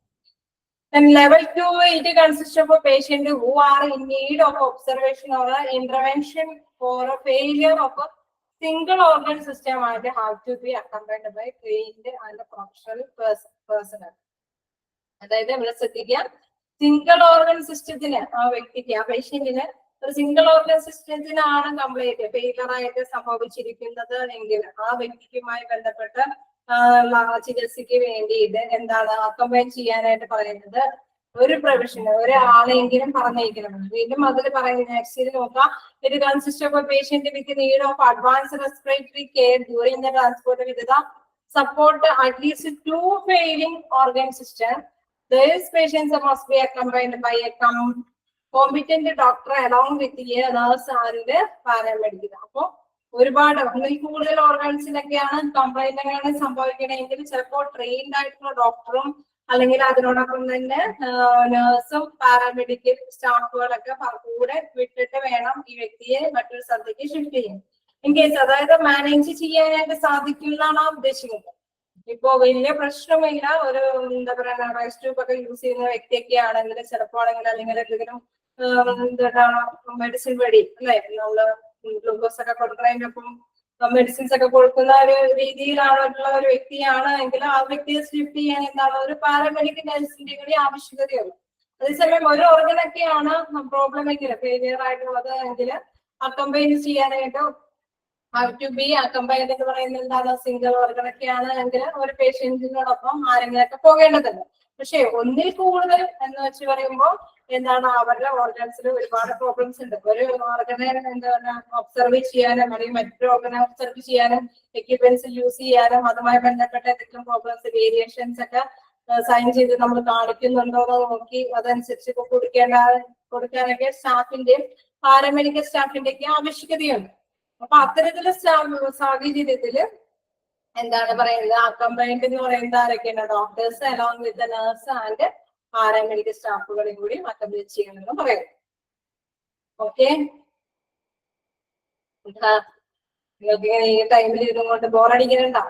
Then level 2, it consists of a patient who are in need of observation or intervention for a failure of a single organ system and have to be accompanied by trained and professional personnel. അതായത് ഇവിടെ ശ്രദ്ധിക്കുക, single organ സിസ്റ്റത്തിന് ആ വ്യക്തിക്ക് ആ പേഷ്യന്റിന് ഒരു single organ സിസ്റ്റത്തിനാണ് complaint failure ആയിട്ട് സംഭവിച്ചിരിക്കുന്നത് എങ്കിൽ ആ വ്യക്തിക്കുമായി ബന്ധപ്പെട്ട ചികിത്സയ്ക്ക് വേണ്ടിയിട്ട് എന്താണ് അക്കംപൈൻ ചെയ്യാനായിട്ട് പറയുന്നത് ഒരു പ്രൊഫഷണൽ ഒരാളെങ്കിലും പറഞ്ഞേക്കണം. വീണ്ടും അതിൽ പറയുന്നത് നെക്സ്റ്റ് നോക്കാം. ഇത് consist of A patient with need of advance respiratory care during the transport with the support at least 2 failing organ system. These patients must be accompanied by a competent doctor along with a nurse and paramedic. അപ്പൊ ഒരുപാട് ഒന്നിൽ കൂടുതൽ ഓർഗൻസിനൊക്കെയാണ് കംപ്ലൈന്റുകൾ സംഭവിക്കണമെങ്കിൽ ചിലപ്പോൾ trained ആയിട്ടുള്ള ഡോക്ടറും അല്ലെങ്കിൽ അതിനോടൊപ്പം തന്നെ നഴ്സും പാരാമെഡിക്കൽ സ്റ്റാഫുകളൊക്കെ കൂടെ വിട്ടിട്ട് വേണം ഈ വ്യക്തിയെ മറ്റൊരു സ്ഥലത്തേക്ക് ഷിഫ്റ്റ് ചെയ്യാൻ. ഇൻ കേസ് അതായത് മാനേജ് ചെയ്യാനായിട്ട് സാധിക്കും എന്നാണ് ഉദ്ദേശിക്കുന്നത്. ഇപ്പോ വലിയ പ്രശ്നമില്ല, ഒരു എന്താ പറയുക റൈസ് ട്യൂബ് ഒക്കെ യൂസ് ചെയ്യുന്ന വ്യക്തിയൊക്കെ ആണെങ്കിൽ ചിലപ്പോൾ ആണെങ്കിൽ അല്ലെങ്കിൽ എന്തെങ്കിലും എന്താണ് മെഡിസിൻ വഴി അല്ലെ നമ്മള് ഗ്ലൂക്കോസ് ഒക്കെ കൊടുക്കുന്നതിനൊപ്പം മെഡിസിൻസ് ഒക്കെ കൊടുക്കുന്ന ഒരു രീതിയിലാണുള്ള ഒരു വ്യക്തിയാണ് എങ്കിൽ ആ വ്യക്തിയെ ഷിഫ്റ്റ് ചെയ്യാൻ എന്താണ് ഒരു പാരാമെഡിക്കൽ നഴ്സിന്റെ കൂടി ആവശ്യകതയുള്ളൂ. അതേസമയം ഒരു ഓർഗനൊക്കെയാണ് പ്രോബ്ലം എങ്കിൽ ഫെയിലിയർ ആയിട്ടുള്ളത് എങ്കിൽ അക്കംപൈൻ ചെയ്യാനായിട്ട് ടു ബി അക്കംപൈൻഡ് എന്ന് പറയുന്നത് എന്താണ് സിംഗിൾ ഓർഗനൊക്കെയാണ് എങ്കിൽ ഒരു പേഷ്യന്റിനോടൊപ്പം ആരെങ്കിലൊക്കെ പോകേണ്ടതുണ്ട്. പക്ഷെ ഒന്നിൽ കൂടുതൽ എന്ന് വെച്ച് പറയുമ്പോൾ എന്താണ് അവരുടെ ഓർഗൻസിൽ ഒരുപാട് പ്രോബ്ലംസ് ഉണ്ട്. ഒരു ഓർഗനെ എന്താണ് ഒബ്സർവ് ചെയ്യാനും അല്ലെങ്കിൽ മറ്റൊരു ഓർഗനെ ഒബ്സർവ് ചെയ്യാനും എക്യുപ്മെന്റ്സ് യൂസ് ചെയ്യാനും അതുമായി ബന്ധപ്പെട്ട എന്തെങ്കിലും പ്രോബ്ലംസ് വേരിയേഷൻസ് ഒക്കെ സൈൻ ചെയ്ത് നമ്മൾ കാണിക്കുന്നുണ്ടോ എന്ന് നോക്കി അതനുസരിച്ച് കൊടുക്കാനൊക്കെ സ്റ്റാഫിന്റെയും പാരാമെഡിക്കൽ സ്റ്റാഫിന്റെയൊക്കെ ആവശ്യകതയുണ്ട്. അപ്പൊ അത്തരത്തിലുള്ള സാഹചര്യത്തില് എന്താണ് പറയുന്നത്, അക്കംപൈൻഡ് എന്ന് പറയുന്നത് ആരൊക്കെയാണ്? Doctors along with nurse and paramedical സ്റ്റാഫുകളെയും കൂടി അക്കംപൈൻ ചെയ്യണമെന്ന് പറയുന്നു. ഓക്കെ, നിങ്ങൾക്ക് ഈ ടൈമിൽ ഇരുന്നുകൊണ്ട് ബോറടിക്കുന്നുണ്ടോ?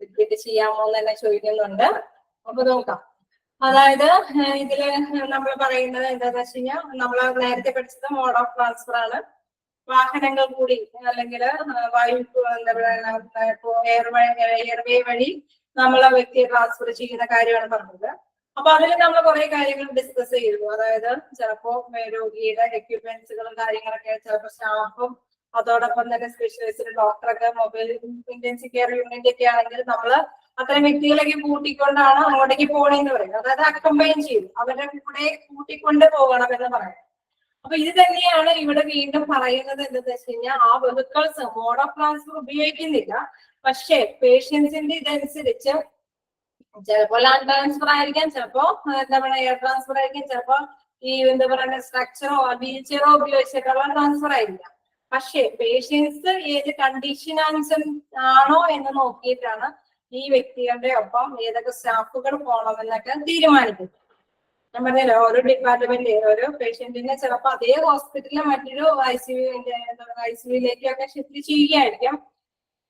റിപ്പീറ്റ് ചെയ്യാമോ എന്ന് തന്നെ ചോദിക്കുന്നുണ്ട്. അപ്പൊ നോക്കാം. അതായത് ഇതില് നമ്മൾ പറയുന്നത് എന്താന്ന് വെച്ച് കഴിഞ്ഞാൽ, നമ്മൾ നേരത്തെ പഠിച്ചത് മോഡ് ഓഫ് ട്രാൻസ്ഫർ ആണ്. വാഹനങ്ങൾ കൂടി അല്ലെങ്കിൽ വായു എന്താ പറയുക എയർവേ വഴി നമ്മളെ വ്യക്തിയെ ട്രാൻസ്ഫർ ചെയ്യുന്ന കാര്യമാണ് പറഞ്ഞത്. അപ്പൊ അതിൽ നമ്മൾ കുറെ കാര്യങ്ങൾ ഡിസ്കസ് ചെയ്തു. അതായത് ചിലപ്പോ രോഗിയുടെ എക്യുപ്മെന്റ്സുകളും കാര്യങ്ങളൊക്കെ ചിലപ്പോൾ സ്റ്റാഫും അതോടൊപ്പം തന്നെ സ്പെഷ്യലിസ്റ്റ് ഡോക്ടറൊക്കെ മൊബൈൽ ഇന്റൻസീവ് കെയർ യൂണിറ്റ് ഒക്കെ ആണെങ്കിൽ നമ്മള് അത്തരം വ്യക്തികളൊക്കെ കൂട്ടിക്കൊണ്ടാണ് അങ്ങോട്ടേക്ക് പോകണമെന്ന് പറയുന്നത്. അതായത് അക്കംപൈൻ ചെയ്തു അവരുടെ കൂടെ കൂട്ടിക്കൊണ്ട് പോകണം എന്ന് പറയാം. അപ്പൊ ഇത് തന്നെയാണ് ഇവിടെ വീണ്ടും പറയുന്നത് എന്താണെന്ന് വെച്ച് കഴിഞ്ഞാൽ, ആ വെഹിക്കിൾസ് മോഡ് ഓഫ് ട്രാൻസ്ഫർ ഉപയോഗിക്കുന്നില്ല, പക്ഷേ പേഷ്യൻസിന്റെ ഇതനുസരിച്ച് ചിലപ്പോൾ ലാൻഡ് ട്രാൻസ്ഫർ ആയിരിക്കാം, ചിലപ്പോ എന്താ പറയുക എയർ ട്രാൻസ്ഫർ ആയിരിക്കും, ചിലപ്പോ ഈ എന്താ പറയുക സ്ട്രക്ചറോ വീൽ ചെയറോ ഉപയോഗിച്ചിട്ടുള്ള ട്രാൻസ്ഫർ ആയിരിക്കാം. പക്ഷേ പേഷ്യൻസ് ഏത് കണ്ടീഷൻ ആണോ എന്ന് നോക്കിയിട്ടാണ് ഈ വ്യക്തികളുടെ ഒപ്പം ഏതൊക്കെ സ്റ്റാഫുകൾ പോകണമെന്നൊക്കെ തീരുമാനിക്കുന്നത്. ഞാൻ പറഞ്ഞല്ലോ, ഓരോ ഡിപ്പാർട്ട്മെന്റ് ഓരോ പേഷ്യന്റിനെ ചിലപ്പോൾ അതേ ഹോസ്പിറ്റലിലെ മറ്റൊരു ICUയിലേക്കൊക്കെ ഷിഫ്റ്റ് ചെയ്യുകയായിരിക്കും,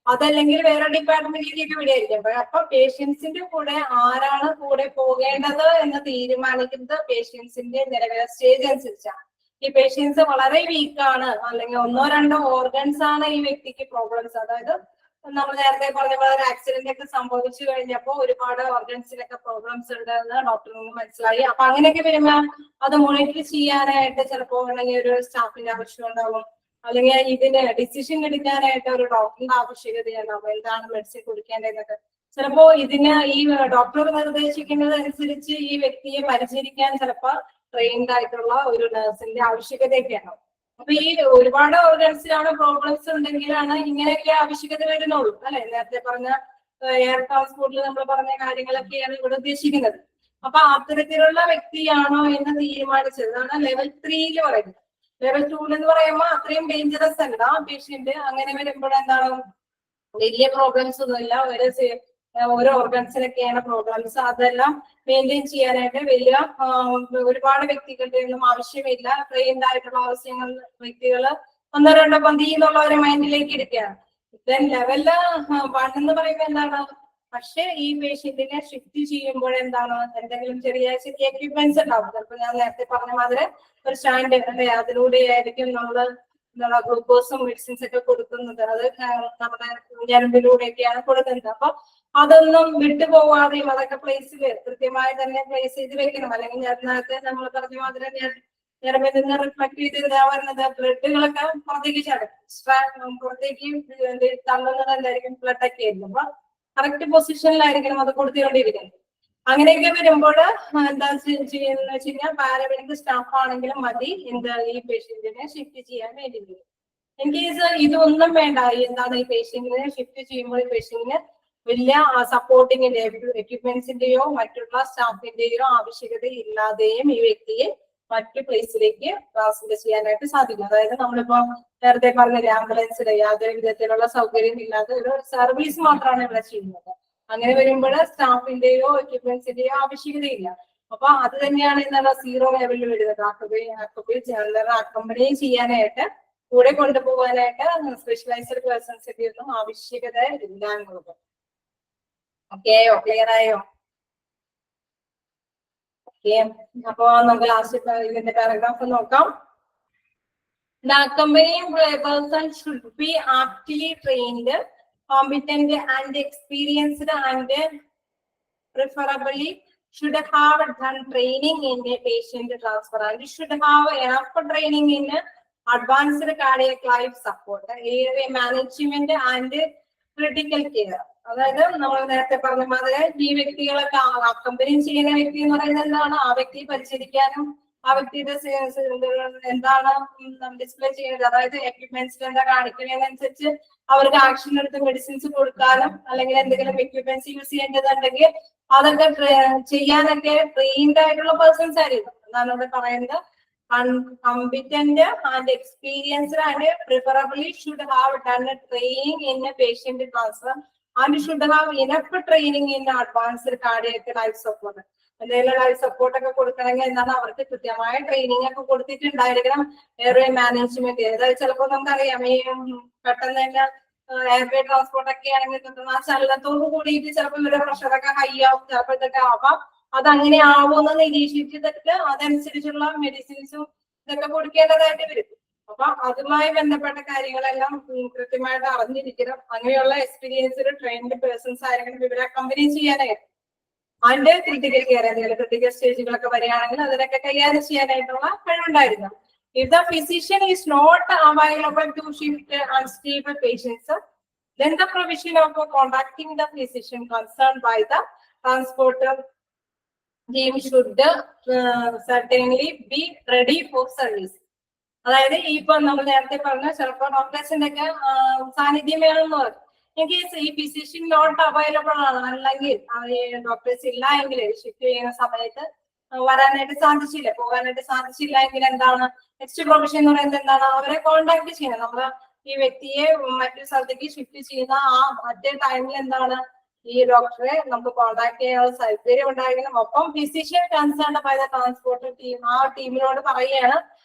അതല്ലെങ്കിൽ വേറെ ഡിപ്പാർട്ട്മെന്റിലേക്കൊക്കെ വിടുകയായിരിക്കും. അപ്പൊ പേഷ്യൻസിന്റെ കൂടെ ആരാണ് കൂടെ പോകേണ്ടത് എന്ന് തീരുമാനിക്കുന്നത് പേഷ്യൻസിന്റെ നിലവിലെ സ്റ്റേജ് അനുസരിച്ചാണ്. ഈ പേഷ്യൻസ് വളരെ വീക്കാണ്, അല്ലെങ്കിൽ 1-2 ഓർഗൻസ് ആണ് ഈ വ്യക്തിക്ക് പ്രോബ്ലംസ്, അതായത് നമ്മൾ നേരത്തെ പറഞ്ഞ പോലെ ഒരു ആക്സിഡന്റ് ഒക്കെ സംഭവിച്ചു കഴിഞ്ഞപ്പോൾ ഒരുപാട് ഓർഗൻസിനൊക്കെ പ്രോബ്ലംസ് ഉണ്ട് എന്ന് ഡോക്ടറിന് മനസ്സിലായി. അപ്പൊ അങ്ങനെയൊക്കെ വരുമ്പോൾ അത് മോണിറ്റർ ചെയ്യാനായിട്ട് ചിലപ്പോൾ അല്ലെങ്കിൽ ഒരു സ്റ്റാഫിന്റെ ആവശ്യം ഉണ്ടാവും, അല്ലെങ്കിൽ ഇതിന് ഡിസിഷൻ എടുക്കാനായിട്ട് ഒരു ഡോക്ടറിന്റെ ആവശ്യകതയുണ്ടാവും, എന്താണ് മെഡിസിൻ കൊടുക്കേണ്ടതെന്നൊക്കെ. ചിലപ്പോ ഇതിന് ഈ ഡോക്ടർ നിർദ്ദേശിക്കുന്നത് അനുസരിച്ച് ഈ വ്യക്തിയെ പരിചരിക്കാൻ ചിലപ്പോൾ ട്രെയിൻഡ് ആയിട്ടുള്ള ഒരു നഴ്സിന്റെ ആവശ്യകതയൊക്കെയാണ്. അപ്പൊ ഈ ഒരുപാട് ഓർഗൻസിലാണ് പ്രോബ്ലംസ് ഉണ്ടെങ്കിലാണ് ഇങ്ങനെയൊക്കെ ആവശ്യകത വരുന്നുള്ളൂ, അല്ലെ? നേരത്തെ പറഞ്ഞ എയർ ട്രാൻസ്പോർട്ടിൽ നമ്മൾ പറഞ്ഞ കാര്യങ്ങളൊക്കെയാണ് ഇവിടെ ഉദ്ദേശിക്കുന്നത്. അപ്പൊ അത്തരത്തിലുള്ള വ്യക്തിയാണോ എന്ന് തീരുമാനിച്ചതാണ് ലെവൽ 3 പറയുന്നത്. ലെവൽ 2 എന്ന് പറയുമ്പോൾ അത്രയും ഡേഞ്ചറസ് അല്ല പേഷ്യന്റ്. അങ്ങനെ വരുമ്പോൾ എന്താണ്, വലിയ പ്രോബ്ലംസ് ഒന്നുമില്ല, ഓരോ ഓർഗൻസിലൊക്കെയാണ് പ്രോബ്ലംസ്. അതെല്ലാം മെയിൻറ്റെയിൻ ചെയ്യാനായിട്ട് വലിയ ഒരുപാട് വ്യക്തികളുടെ ഒന്നും ആവശ്യമില്ല. ട്രെയിൻഡ് ആയിട്ടുള്ള വ്യക്തികൾ 1-2 പന്തി എന്നുള്ളവരെ മൈൻഡിലേക്ക് എടുക്കുകയാണ്. ദെൻ ലെവല് 1 എന്ന് പറയുമ്പോൾ എന്താണ്, പക്ഷെ ഈ പേഷ്യന്റിനെ ഷിഫ്റ്റ് ചെയ്യുമ്പോൾ എന്താണ്, എന്തെങ്കിലും ചെറിയ എക്യുപ്മെന്റ്സ് ഉണ്ടാവും. ചിലപ്പോൾ ഞാൻ നേരത്തെ പറഞ്ഞ മാതിരി ഒരു സ്റ്റാൻഡ് അല്ലെ, അതിലൂടെ ആയിരിക്കും നമ്മള് ഗ്ലൂക്കോസും മെഡിസിൻസ് ഒക്കെ കൊടുക്കുന്നത്. അത് നമ്മുടെ ഞരമ്പിലൂടെയൊക്കെയാണ് കൊടുക്കുന്നത്. അപ്പൊ അതൊന്നും വിട്ടുപോകാതെയും അതൊക്കെ കൃത്യമായി തന്നെ പ്ലേസ് ചെയ്ത് വെക്കണം. അല്ലെങ്കിൽ നേരത്തെ നമ്മൾ പറഞ്ഞ മാതിരി ഞരമ്പിൽ നിന്ന് റിഫ്ലക്ട് ചെയ്ത് വരുന്നത് ബ്ലഡുകളൊക്കെ പുറത്തേക്ക് ചടക്കും, പുറത്തേക്ക് തള്ളുന്നത് എന്തായിരിക്കും, ബ്ലഡൊക്കെ ആയിരിക്കും. അപ്പൊ കറക്റ്റ് പൊസിഷനിലായിരിക്കണം അത് കൊടുത്തുകൊണ്ടിരിക്കുന്നത്. അങ്ങനെയൊക്കെ വരുമ്പോൾ എന്താ ചെയ്യുന്ന വെച്ച് കഴിഞ്ഞാൽ പാരാമെഡിക്കൽ സ്റ്റാഫ് ആണെങ്കിലും മതി ഈ പേഷ്യന്റിനെ ഷിഫ്റ്റ് ചെയ്യാൻ വേണ്ടിയിട്ട്. ഇൻ കേസ് ഇതൊന്നും വേണ്ട, എന്താണ് ഈ പേഷ്യന്റിനെ ഷിഫ്റ്റ് ചെയ്യുമ്പോൾ ഈ പേഷ്യന്റിന് വലിയ സപ്പോർട്ടിങ്ങിന്റെ എക്യുപ്മെന്റ്സിന്റെയോ മറ്റുള്ള സ്റ്റാഫിന്റെയോ ആവശ്യകത ഇല്ലാതെയും ഈ വ്യക്തിയെ മറ്റു പ്ലേസിലേക്ക് ട്രാൻസ്ഫർ ചെയ്യാനായിട്ട് സാധിക്കും. അതായത് നമ്മളിപ്പോ നേരത്തെ പറഞ്ഞ ആംബുലൻസിലെ യാതൊരു വിധത്തിലുള്ള സൗകര്യം ഇല്ലാതെ ഒരു സർവീസ് മാത്രമാണ് ഇവിടെ ചെയ്യുന്നത്. അങ്ങനെ വരുമ്പോൾ സ്റ്റാഫിന്റെയോ എക്യുപ്മെന്റ്സിന്റെയോ ആവശ്യകതയില്ല. അപ്പൊ അത് തന്നെയാണ് എന്നുള്ള 0 ലെവലിൽ വരുന്നത്. അക്കമ്പനി ചെയ്യാനായിട്ട് കൂടെ കൊണ്ടുപോകാനായിട്ട് സ്പെഷ്യലൈസ്ഡ് പേഴ്സൺസിന്റെ ഒന്നും ആവശ്യകത ഇല്ല എന്നുള്ളത്. ഓക്കെയോ? ക്ലിയർ ആയോ? ഓക്കെ, അപ്പൊ നമുക്ക് ലാസ്റ്റ് ഇതിന്റെ പാരഗ്രാഫ് നോക്കാം. The accompanying person should be aptly trained, competent and experienced, and preferably should have done training in a patient transfer and should have enough training in advanced cardiac life support, airway management and critical care. അതായത് നമ്മൾ നേരത്തെ പറഞ്ഞ മാതിരി ഈ വ്യക്തികളൊക്കെ accompany ചെയ്യുന്ന വ്യക്തി എന്ന് പറയുന്നത് എന്താണ്, ആ വ്യക്തിയെ പരിചരിക്കാനും ആ വ്യക്തിയുടെ എന്താണ് ഡിസ്പ്ലേ ചെയ്യുന്നത്, അതായത് എക്യുപ്മെന്റ്സിൽ എന്താ കാണിക്കുന്നതിനനുസരിച്ച് അവർക്ക് ആക്ഷൻ എടുത്ത് മെഡിസിൻസ് കൊടുക്കാനും അല്ലെങ്കിൽ എന്തെങ്കിലും എക്യുപ്മെന്റ്സ് യൂസ് ചെയ്യേണ്ടതുണ്ടെങ്കിൽ അതൊക്കെ ചെയ്യാനൊക്കെ ട്രെയിൻഡ് ആയിട്ടുള്ള പേഴ്സൺസ് ആയിരിക്കും എന്നാണ് ഇവിടെ പറയുന്നത്. Competent and experienced and preferably should have done a training in a patient transfer and should have enough training in advanced cardiac life support. എന്തെങ്കിലും ലൈഫ് സപ്പോർട്ട് ഒക്കെ കൊടുക്കണമെങ്കിൽ എന്താണ് അവർക്ക് കൃത്യമായ ട്രെയിനിങ് ഒക്കെ കൊടുത്തിട്ടുണ്ടായിരിക്കണം. എയർവേ മാനേജ്മെന്റ്, അതായത് ചിലപ്പോൾ നമുക്കറിയാം ഈ പെട്ടെന്ന് തന്നെ എയർവേ ട്രാൻസ്പോർട്ട് ഒക്കെ ആണെങ്കിൽ ആ ചലനത്തോട് കൂടിയിട്ട് ചിലപ്പോൾ ഇവരുടെ പ്രഷറൊക്കെ ഹൈ ആവും, ചിലപ്പോൾ ഇതൊക്കെ ആവാം. അതങ്ങനെ ആവുമെന്ന് നിരീക്ഷിച്ചിട്ട് അതനുസരിച്ചുള്ള മെഡിസിൻസും ഇതൊക്കെ കൊടുക്കേണ്ടതായിട്ട് വരും. അപ്പൊ അതുമായി ബന്ധപ്പെട്ട കാര്യങ്ങളെല്ലാം കൃത്യമായിട്ട് അറിഞ്ഞിരിക്കണം. അങ്ങനെയുള്ള എക്സ്പീരിയൻസ്ഡ് ട്രെയിൻഡ് പേഴ്സൺസ് ആയിരിക്കണം ഇവരെ അക്കമ്പനി ചെയ്യാനായിട്ട്. അതിന്റെ ക്രിട്ടിക്കൽ കെയർ എന്തെങ്കിലും ക്രിട്ടിക്കൽ സ്റ്റേജുകളൊക്കെ വരികയാണെങ്കിൽ അതിനൊക്കെ കൈകാര്യം ചെയ്യാനായിട്ടുള്ള കഴിവുണ്ടായിരുന്നു. If the physician is not available to shift unstable patients, then the provision of contacting the physician concerned by the transporter team should certainly be ready for service. അതായത് ഇപ്പൊ നമ്മൾ നേരത്തെ പറഞ്ഞ ചിലപ്പോൾ ഡോക്ടേഴ്സിന്റെ ഒക്കെ സാന്നിധ്യം വേണമെന്ന് പറയും. ഇൻകേസ് ഈ ഫിസിഷ്യൻ നോട്ട് അവൈലബിൾ ആണ്, അല്ലെങ്കിൽ ഡോക്ടേഴ്സ് ഇല്ല എങ്കിൽ ഷിഫ്റ്റ് ചെയ്യുന്ന സമയത്ത് വരാനായിട്ട് സാധിച്ചില്ല, പോകാനായിട്ട് സാധിച്ചില്ല എങ്കിൽ എന്താണ് നെക്സ്റ്റ് പ്രൊവിഷൻ എന്ന് പറയുന്നത് എന്താണ്, അവരെ കോണ്ടാക്ട് ചെയ്യണം. നമ്മള് ഈ വ്യക്തിയെ മറ്റൊരു സ്ഥലത്തേക്ക് ഷിഫ്റ്റ് ചെയ്യുന്ന ആ മറ്റേ ടൈമിൽ എന്താണ് ഈ ഡോക്ടറെ നമുക്ക് കോണ്ടാക്ട് ചെയ്യാനുള്ള സൗകര്യം ഉണ്ടായിരിക്കണം. ഒപ്പം physician concerned by the transport team ആ ടീമിനോട് പറയുകയാണ്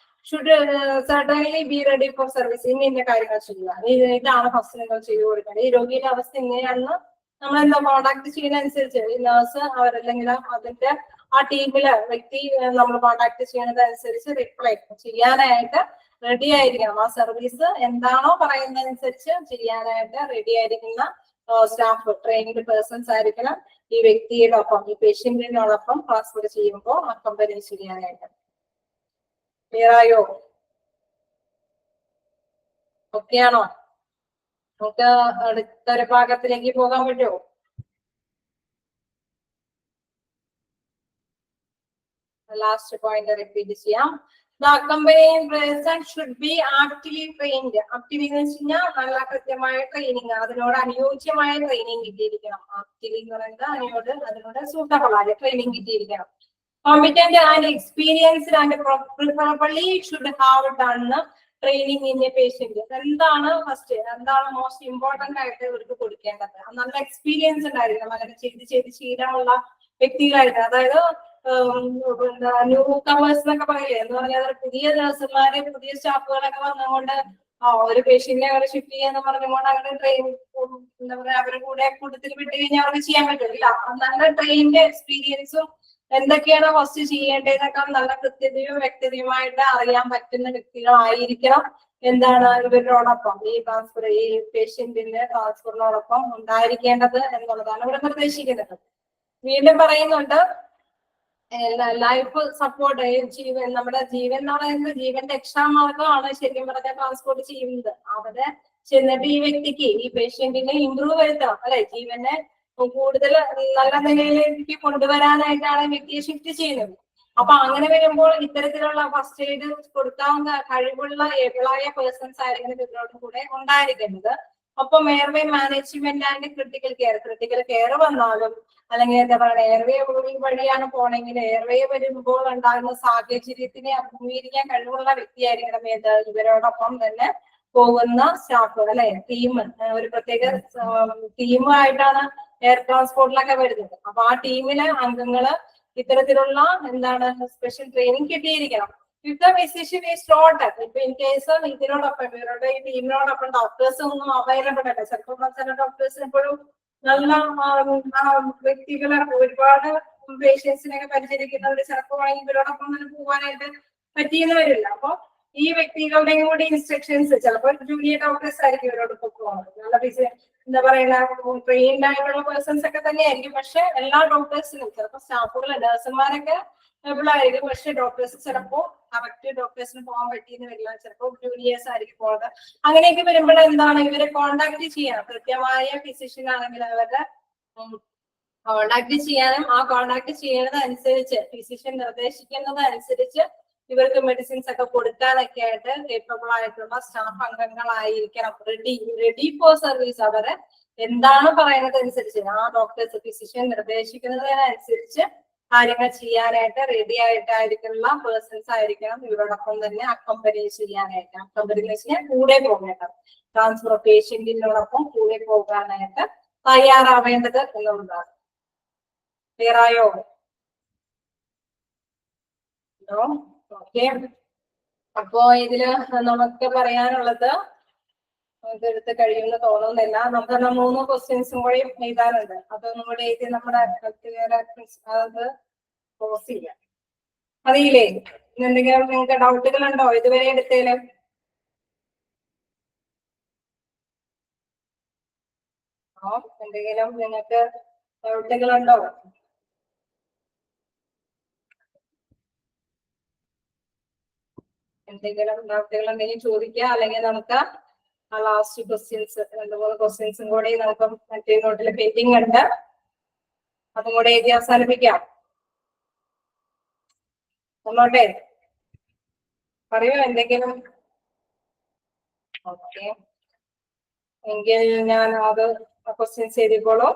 should certainly be ready for service, ഇന്ന കാര്യങ്ങൾ ചെയ്യുക, ഇതാണ് ഫസ്റ്റ് നിങ്ങൾ ചെയ്തു കൊടുക്കേണ്ടത്, ഈ രോഗിയുടെ അവസ്ഥ ഇങ്ങനെയാണെന്ന് നമ്മൾ എന്താ കോണ്ടാക്ട് ചെയ്യുന്ന അനുസരിച്ച് ഈ നേഴ്സ് അവരല്ലെങ്കിൽ അതിന്റെ ആ ടീമില് വ്യക്തി നമ്മൾ കോണ്ടാക്ട് ചെയ്യുന്നതനുസരിച്ച് റിപ്ലൈ ചെയ്യാനായിട്ട് റെഡി ആയിരിക്കണം. ആ സർവീസ് എന്താണോ പറയുന്നതനുസരിച്ച് ചെയ്യാനായിട്ട് റെഡി ആയിരിക്കുന്ന സ്റ്റാഫ് ട്രെയിൻഡ് പേഴ്സൺസ് ആയിരിക്കണം ഈ വ്യക്തിയോടൊപ്പം ഈ പേഷ്യന്റിനോടൊപ്പം ട്രാൻസ്ഫർ ചെയ്യുമ്പോൾ അക്കമ്പനി ചെയ്യാനായിട്ട്. ക്ലിയർ ആയോ? ഓക്കെ ആണോ? നമുക്ക് അടുത്തൊരു ഭാഗത്തിലേക്ക് പോകാൻ പറ്റുമോ? ലാസ്റ്റ് പോയിന്റ് റിപ്പീറ്റ് ചെയ്യാം. The accompanying person should be aptly trained. Aptly എന്ന് വെച്ച് കഴിഞ്ഞാൽ നല്ല കൃത്യമായ ട്രെയിനിങ്, അതിനോട് അനുയോജ്യമായ ട്രെയിനിങ് കിട്ടിയിരിക്കണം. ആപ്റ്റിലി എന്ന് പറയുന്നത് അതിനോട് സൂട്ടബിൾ ആയ training കിട്ടിയിരിക്കണം. Competent and experienced and preferably should have done training in a patient. എന്താണ് ഫസ്റ്റ്, എന്താണ് മോസ്റ്റ് ഇമ്പോർട്ടന്റ് ആയിട്ട് ഇവർക്ക് കൊടുക്കേണ്ടത്? നല്ല എക്സ്പീരിയൻസ് ഉണ്ടായിരിക്കണം, അങ്ങനെ ചെയ്ത് ശീലമുള്ള വ്യക്തികളായിട്ട്. അതായത് ന്യൂ കവേഴ്സ് എന്നൊക്കെ പറയില്ലേ, എന്ന് പറഞ്ഞാൽ പുതിയ നഴ്സുമാരെ പുതിയ സ്റ്റാഫുകളൊക്കെ വന്നുകൊണ്ട് ഒരു പേഷ്യന്റിനെ അവരെ ഷിഫ്റ്റ് ചെയ്യാന്ന് പറഞ്ഞുകൊണ്ട് അങ്ങനെ ട്രെയിൻ എന്താ പറയാ അവരുടെ കൂടെ കൂട്ടത്തിൽ വിട്ട് കഴിഞ്ഞാൽ അവർക്ക് ചെയ്യാൻ പറ്റില്ല. നല്ല ട്രെയിനിന്റെ എക്സ്പീരിയൻസും എന്തൊക്കെയാണ് ഫസ്റ്റ് ചെയ്യേണ്ടതെന്നൊക്കെ നല്ല കൃത്യതയും വ്യക്തതയുമായിട്ട് അറിയാൻ പറ്റുന്ന വ്യക്തികളായിരിക്കണം എന്താണ് ഇവരോടൊപ്പം ഈ പേഷ്യന്റിന്റെ ട്രാൻസ്ഫറിനോടൊപ്പം ഉണ്ടായിരിക്കേണ്ടത് എന്നുള്ളതാണ് ഇവിടെ നിർദ്ദേശിക്കുന്നത്. വീണ്ടും പറയുന്നുണ്ട് ലൈഫ് സപ്പോർട്ട്, ജീവൻ നമ്മുടെ ജീവൻ എന്ന് പറയുന്നത് ജീവന്റെ രക്ഷാമാർഗമാണ് ശരിക്കും പറഞ്ഞാൽ ട്രാൻസ്പോർട്ട് ചെയ്യുന്നത്. അവിടെ ചെന്നിട്ട് ഈ വ്യക്തിക്ക് ഈ പേഷ്യന്റിനെ ഇംപ്രൂവ് വരുത്തണം അല്ലെ, ജീവനെ കൂടുതൽ നല്ല നിലയിലേക്ക് കൊണ്ടുവരാനായിട്ടാണ് വ്യക്തിയെ ഷിഫ്റ്റ് ചെയ്യുന്നത്. അപ്പൊ അങ്ങനെ വരുമ്പോൾ ഇത്തരത്തിലുള്ള ഫസ്റ്റ് എയ്ഡ് കൊടുക്കാവുന്ന കഴിവുള്ള ഏബിളായ പേഴ്സൺസ് ആയിരിക്കും ഇതിനോട് കൂടെ ഉണ്ടായിരിക്കേണ്ടത്. ഒപ്പം airway management and critical care വന്നാലും അല്ലെങ്കിൽ എന്താ പറയുക എയർവേ വഴിയാണ് പോണെങ്കിൽ എയർവേ വരുമ്പോൾ ഉണ്ടാകുന്ന സാഹചര്യത്തിനെ അഭിമുഖീകരിക്കാൻ കഴിവുള്ള വ്യക്തിയായിരിക്കണം ഇവരോടൊപ്പം തന്നെ പോകുന്ന സ്റ്റാഫ് അല്ലെ, ടീം. ഒരു പ്രത്യേക ടീമായിട്ടാണ് എയർ ട്രാൻസ്പോർട്ടിലൊക്കെ വരുന്നത്. അപ്പൊ ആ ടീമിലെ അംഗങ്ങള് ഇത്തരത്തിലുള്ള എന്താണ് സ്പെഷ്യൽ ട്രെയിനിങ് കിട്ടിയിരിക്കണം. If the physician is not, ഇപ്പൊ ഇൻ കേസ് ഇതിനോടൊപ്പം ഇവരുടെ ഈ ടീമിനോടൊപ്പം ഡോക്ടേഴ്സ് ഒന്നും അവൈലബിൾ അല്ല, ചിലപ്പോൾ ചില ഡോക്ടേഴ്സ് എപ്പോഴും നല്ല വ്യക്തികളെ ഒരുപാട് പേഷ്യൻസിനൊക്കെ പരിചരിക്കുന്നവർ ചിലപ്പോൾ ഇവരോടൊപ്പം തന്നെ പോകാനായിട്ട് പറ്റിയെന്ന് വരില്ല. അപ്പൊ ഈ വ്യക്തികളുടെയും കൂടി ഇൻസ്ട്രക്ഷൻസ് ചിലപ്പോൾ ജൂനിയർ ഡോക്ടേഴ്സ് ആയിരിക്കും ഇവരോടൊപ്പം പോകുന്നത്. നല്ല എന്താ പറയുക ട്രെയിൻഡ് ആയിട്ടുള്ള പേഴ്സൺസ് ഒക്കെ തന്നെയായിരിക്കും. പക്ഷെ എല്ലാ ഡോക്ടേഴ്സിനും ചിലപ്പോൾ സ്റ്റാഫുകൾ നഴ്സുമാരൊക്കെ ആയിരിക്കും, പക്ഷെ ഡോക്ടേഴ്സ് ചിലപ്പോൾ കറക്റ്റ് ഡോക്ടേഴ്സിന് പോകാൻ പറ്റിയെന്ന് വരില്ല, ചിലപ്പോൾ ജൂനിയേഴ്സ് ആയിരിക്കും പോകുന്നത്. അങ്ങനെയൊക്കെ വരുമ്പോൾ എന്താണ് ഇവരെ കോണ്ടാക്ട് ചെയ്യണം. കൃത്യമായ ഫിസിഷ്യൻ ആണെങ്കിൽ അവരുടെ കോണ്ടാക്ട് ചെയ്യാനും ആ കോണ്ടാക്ട് ചെയ്യുന്നത് അനുസരിച്ച് ഫിസിഷ്യൻ നിർദ്ദേശിക്കുന്നത് അനുസരിച്ച് ഇവർക്ക് മെഡിസിൻസ് ഒക്കെ കൊടുക്കാനൊക്കെ ആയിട്ട് കേപ്പബിൾ ആയിട്ടുള്ള സ്റ്റാഫ് അംഗങ്ങളായിരിക്കണം. Ready for service. അവരെ എന്താണ് പറയുന്നത് അനുസരിച്ച് ആ ഡോക്ടേഴ്സ് ഫിസിഷ്യൻ നിർദ്ദേശിക്കുന്നതിനനുസരിച്ച് കാര്യങ്ങൾ ചെയ്യാനായിട്ട് റെഡി ആയിട്ടായിരിക്കുന്ന പേഴ്സൺസ് ആയിരിക്കണം ഇവരോടൊപ്പം തന്നെ അക്കമ്പനി ചെയ്യാനായിട്ട്. അക്കമ്പനി എന്ന് വെച്ചാൽ കൂടെ പോകേണ്ടത്, ട്രാൻസ്ഫർ പേഷ്യന്റിനോടൊപ്പം കൂടെ പോകാനായിട്ട് തയ്യാറാവേണ്ടത് എന്നുള്ളതാണ്. ക്ലിയർ ആയോ? ഓക്കെ. അപ്പോ ഇതില് നമുക്ക് പറയാനുള്ളത് ഇതെടുത്ത് കഴിയുമെന്ന് തോന്നുന്നില്ല. നമുക്ക് 3 ക്വസ്റ്റ്യൻസും കൂടി എഴുതാനുണ്ട്. അതൊന്നും കൂടി എഴുതി നമ്മുടെ അത് ക്ലോസ് ചെയ്യാം. അറിയില്ലേ? എന്തെങ്കിലും നിങ്ങൾക്ക് ഡൗട്ടുകൾ ഉണ്ടോ ഇതുവരെ എടുത്തേലും? എന്തെങ്കിലും നിങ്ങൾക്ക് ഡൗട്ടുകൾ ഉണ്ടോ? എന്തെങ്കിലും ഡൗട്ടുകൾ ഉണ്ടെങ്കിൽ ചോദിക്കുക. അല്ലെങ്കിൽ നമുക്ക് ലാസ്റ്റ് ക്വസ്റ്റ്യൻസ് 2-3 ക്വസ്റ്റ്യൻസും കൂടി നമുക്ക് മറ്റേ നോട്ടിൽ പെൻഡിങ് ഉണ്ട്, അതും കൂടെ എഴുതി അവസാനിപ്പിക്കാം. ഒന്നോട്ടെ പറയൂ എന്തെങ്കിലും. ഓക്കെ, എങ്കിൽ ഞാൻ അത് questions എഴുതിക്കോളൂ.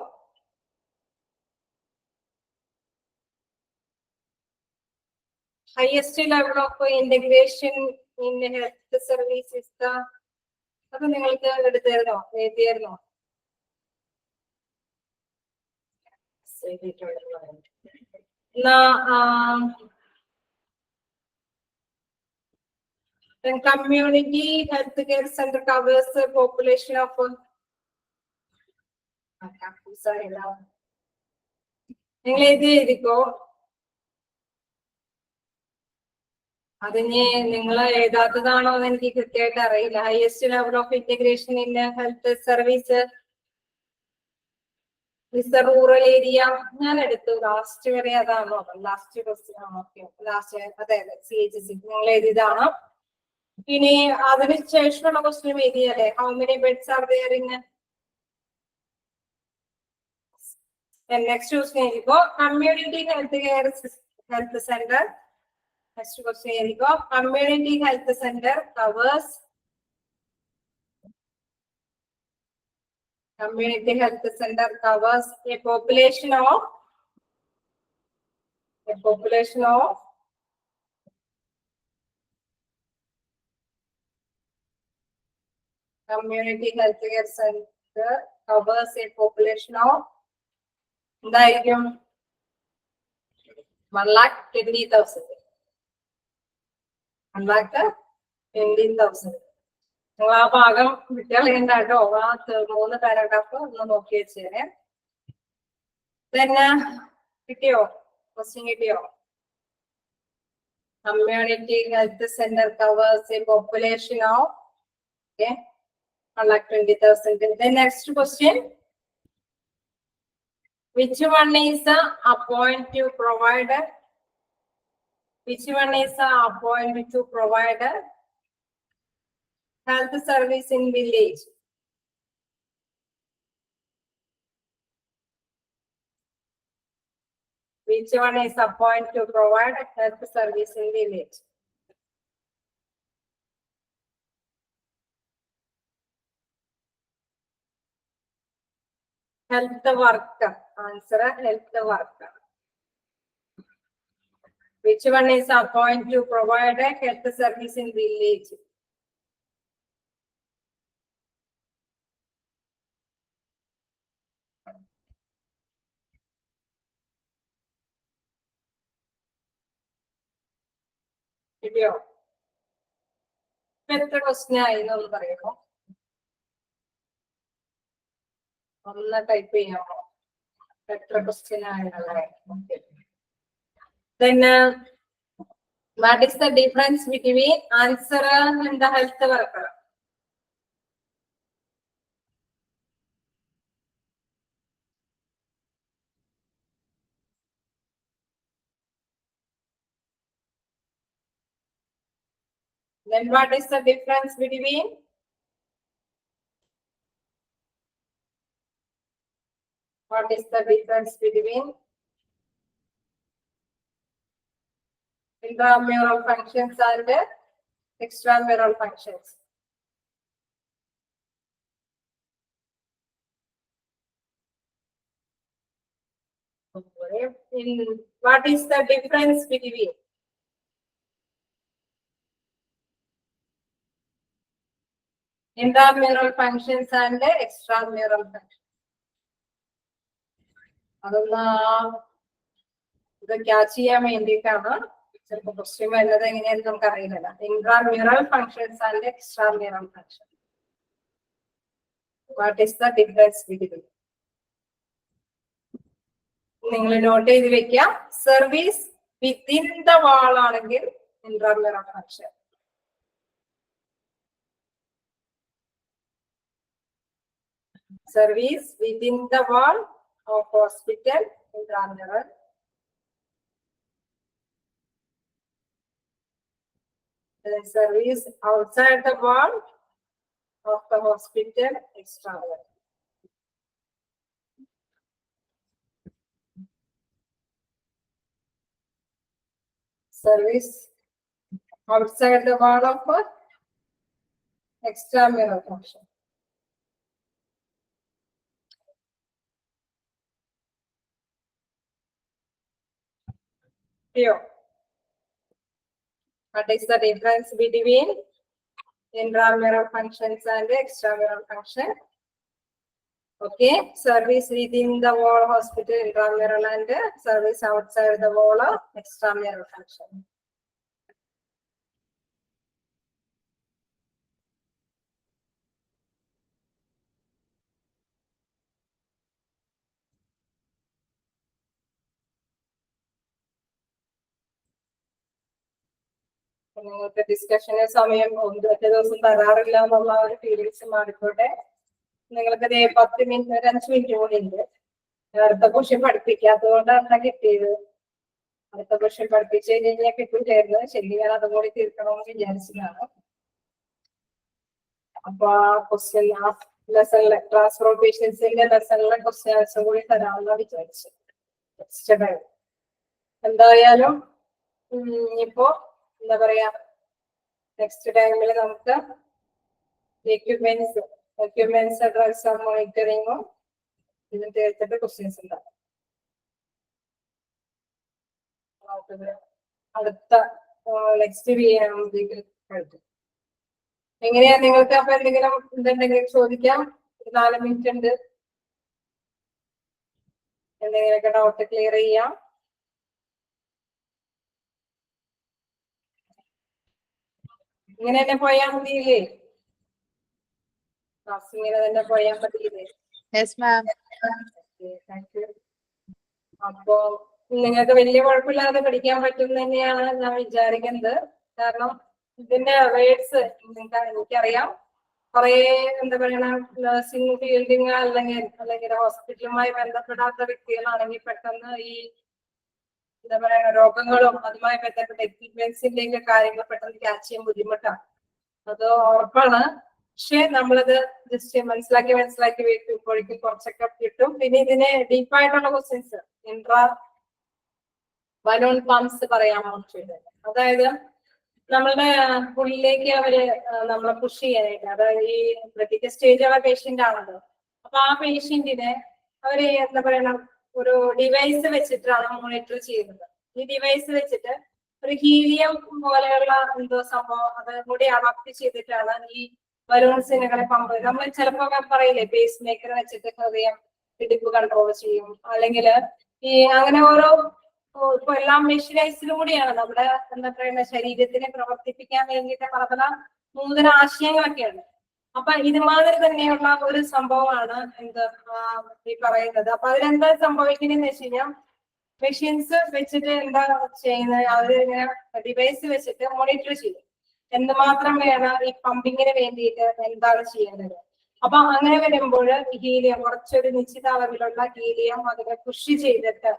Highest level of integration in health service is the. അത് നിങ്ങൾക്ക് എടുത്തായിരുന്നോ, എഴുതിയായിരുന്നോ? Then community health care center covers the population of. നിങ്ങൾ എഴുതിക്കോ. അതിന് നിങ്ങൾ എഴുതാത്തതാണോ എന്ന് എനിക്ക് കൃത്യമായിട്ട് അറിയില്ല. Highest level of integration in health service rural area ഞാൻ എടുത്തു. ലാസ്റ്റ് വരെ അതാണോ? ലാസ്റ്റ് ക്വസ്റ്റ്യൻ ആണോ? ലാസ്റ്റ് അതെ CHC നിങ്ങൾ എഴുതിയതാണ്. ഇനി അതിന് ശേഷമുള്ള ക്വസ്റ്റ്യൻ എഴുതിയല്ലേ? How many beds are there in. Next question എഴുതിക്കോ. Community health centre. Next question here we go. Community health center covers. Community health center covers a population of. Community health care center covers a population of. എന്തായിരിക്കും? 1,20,000. 1,20,000. നിങ്ങൾ ആ ഭാഗം വിട്ടുകളയണ്ട കേട്ടോ. ആ 3 paragraph ഒന്ന് നോക്കി വെച്ചേരെ. പിന്നെ കിട്ടിയോ? ക്വസ്റ്റ്യൻ കിട്ടിയോ? Community health centre covers A population of 1,20,000. Then next question. Which one is the appoint to provide? Which one is the appoint to provide health service in village? Which one is appoint to provide health service in village? Health worker. Answer: health worker. Which one is appoint to provide a health service in village? കിട്ടിയോ? എത്ര question ആയി എന്നൊന്ന് പറയുമോ? ഒന്ന് type ചെയ്യാമോ? എത്ര question ആയിട്ടുള്ളത്? Then what is the difference between answer and the health worker? Then what is the difference between? What is the difference between intramural functions and extramural functions. What is the difference between intramural functions and extramural functions? അതൊന്ന് ഇത് catch ചെയ്യാൻ വേണ്ടിയിട്ടാണ് ചിലപ്പോൾ question വരുന്നത് എങ്ങനെയാണെന്ന് നമുക്ക് അറിയില്ല. Intramural functions and extramural function. What is the difference between? നിങ്ങൾ നോട്ട് ചെയ്ത് വെക്കാം. സർവീസ് വിത്തിൻ ദ വാൾ ആണെങ്കിൽ intramural function. Service within the wall of hospital, intramural. The service outside the wall of the hospital, extramural. Service outside the wall of extramural function. What is the difference between intramural functions and extramural function? Okay, service within the wall hospital intramural and service outside the wall of extramural function. നിങ്ങൾക്ക് ഡിസ്കഷന് സമയം ഒറ്റ ദിവസം തരാറില്ല എന്നുള്ള ഒരു feelings മാറിക്കോട്ടെ. നിങ്ങൾക്ക് 10 minute 5 minute കൂടി ഉണ്ട്. അടുത്ത ക്വസ്റ്റ്യൻ പഠിപ്പിക്കാത്തത് കൊണ്ടാണ് കിട്ടിയത്. അടുത്ത ക്വസ്റ്റ്യൻ പഠിപ്പിച്ചു കഴിഞ്ഞാൽ കിട്ടൂലായിരുന്നു. ശരി, ഞാൻ അതും കൂടി തീർക്കണമെന്ന് വിചാരിച്ചതാണ്. അപ്പൊ ആ ക്വസ്റ്റ്യൻ ആ ലെസണിലെ ട്രാൻസ്പോർട്ടേഷൻസിന്റെ ലെസണിലെ ക്വസ്റ്റ്യൻ ആൻസർ കൂടി തരാമെന്ന് വിചാരിച്ചു. എന്തായാലും ഇപ്പോ എന്താ പറയാ, നെക്സ്റ്റ് ടൈമിൽ നമുക്ക് എക്യുപ്മെന്റ്സ് ഡ്രഗ്സ് മോണിറ്ററിങ്ങും ഇതിന് തീർത്തിട്ട് ക്വസ്റ്റ്യൻസ് ഉണ്ടാവും. അടുത്ത നെക്സ്റ്റ് കഴിക്കും. എങ്ങനെയാ നിങ്ങൾക്ക് അപ്പൊ എന്തെങ്കിലും എന്തുണ്ടെങ്കിലും ചോദിക്കാം. 4 മിനിറ്റ് ഉണ്ട്. എന്തെങ്കിലുമൊക്കെ ഡൗട്ട് ക്ലിയർ ചെയ്യാം. ഇങ്ങനെ തന്നെ പോയാ മതിയില്ലേ? ക്ലാസ് ഇങ്ങനെ തന്നെ പോയാ മതിയില്ലേ? അപ്പോ നിങ്ങൾക്ക് വലിയ കുഴപ്പമില്ലാതെ പഠിക്കാൻ പറ്റും തന്നെയാണ് ഞാൻ വിചാരിക്കുന്നത്. കാരണം ഇതിന്റെ വേർഡ്സ് എനിക്കറിയാം. കുറെ എന്താ പറയണ നഴ്സിംഗ് ഫീൽഡിങ് അല്ലെങ്കിൽ ഹോസ്പിറ്റലുമായി ബന്ധപ്പെടാത്ത വ്യക്തികളാണെങ്കിൽ പെട്ടെന്ന് ഈ എന്താ പറയുക രോഗങ്ങളും അതുമായി ബന്ധപ്പെട്ട എക്യുപ്മെന്റ്സിന്റെ ഒക്കെ കാര്യങ്ങൾ പെട്ടെന്ന് ക്യാച്ച് ചെയ്യാൻ ബുദ്ധിമുട്ടാണ്. അത് ഉറപ്പാണ്. പക്ഷെ നമ്മളത് ജസ്റ്റ് മനസ്സിലാക്കി വരുമ്പോഴേക്കും കുറച്ചൊക്കെ കിട്ടും. പിന്നെ ഇതിന് ഡീപ്പായിട്ടുള്ള ക്വസ്റ്റ്യൻസ് ഇൻട്രാ ബലൂൺ പമ്പ്സ് പറയാമോ? അതായത് നമ്മളുടെ ഉള്ളിലേക്ക് അവര് നമ്മളെ പുഷ് ചെയ്യാനായിട്ട്, അതായത് ഈ ക്രിട്ടിക്കൽ സ്റ്റേജുള്ള പേഷ്യന്റ് ആണല്ലോ. അപ്പൊ ആ പേഷ്യന്റിനെ അവര് എന്താ പറയണ ഒരു ഡിവൈസ് വെച്ചിട്ടാണ് മോണിറ്റർ ചെയ്യുന്നത്. ഈ ഡിവൈസ് വെച്ചിട്ട് ഒരു ഹീലിയം പോലെയുള്ള എന്തോ സംഭവം അത് കൂടി അഡോപ്റ്റ് ചെയ്തിട്ടാണ് ഈ ബലൂൺസിനുകളെ പമ്പ്. നമ്മൾ ചിലപ്പോ പറയില്ലേ പേസ് മേക്കർ വെച്ചിട്ട് ഹൃദയം ഇടിപ്പ് കൺട്രോൾ ചെയ്യും, അല്ലെങ്കിൽ ഈ അങ്ങനെ ഓരോ ഇപ്പൊ എല്ലാം മെഷീനൈസിലൂടെയാണ് നമ്മുടെ എന്താ പറയുക ശരീരത്തിനെ പ്രവർത്തിപ്പിക്കാൻ വേണ്ടിയിട്ട് പല നൂതന ആശയങ്ങളൊക്കെയാണ്. അപ്പൊ ഇതുമാതിരി തന്നെയുള്ള ഒരു സംഭവമാണ് എന്ത് ഈ പറയുന്നത്. അപ്പൊ അതിലെന്താ സംഭവിക്കുന്നതെന്ന് വെച്ച് കഴിഞ്ഞാൽ മെഷീൻസ് വെച്ചിട്ട് എന്താ ചെയ്യുന്നത്, അവര് ഇങ്ങനെ ഡിവൈസ് വെച്ചിട്ട് മോണിറ്റർ ചെയ്യും എന്തുമാത്രം വേണം ഈ പമ്പിങ്ങിന് വേണ്ടിയിട്ട് എന്താണ് ചെയ്യേണ്ടത്. അപ്പൊ അങ്ങനെ വരുമ്പോൾ ഹീലിയം കുറച്ചൊരു നിശ്ചിത അളവിലുള്ള ഹീലിയം അതിനെ പുഷ് ചെയ്തിട്ട്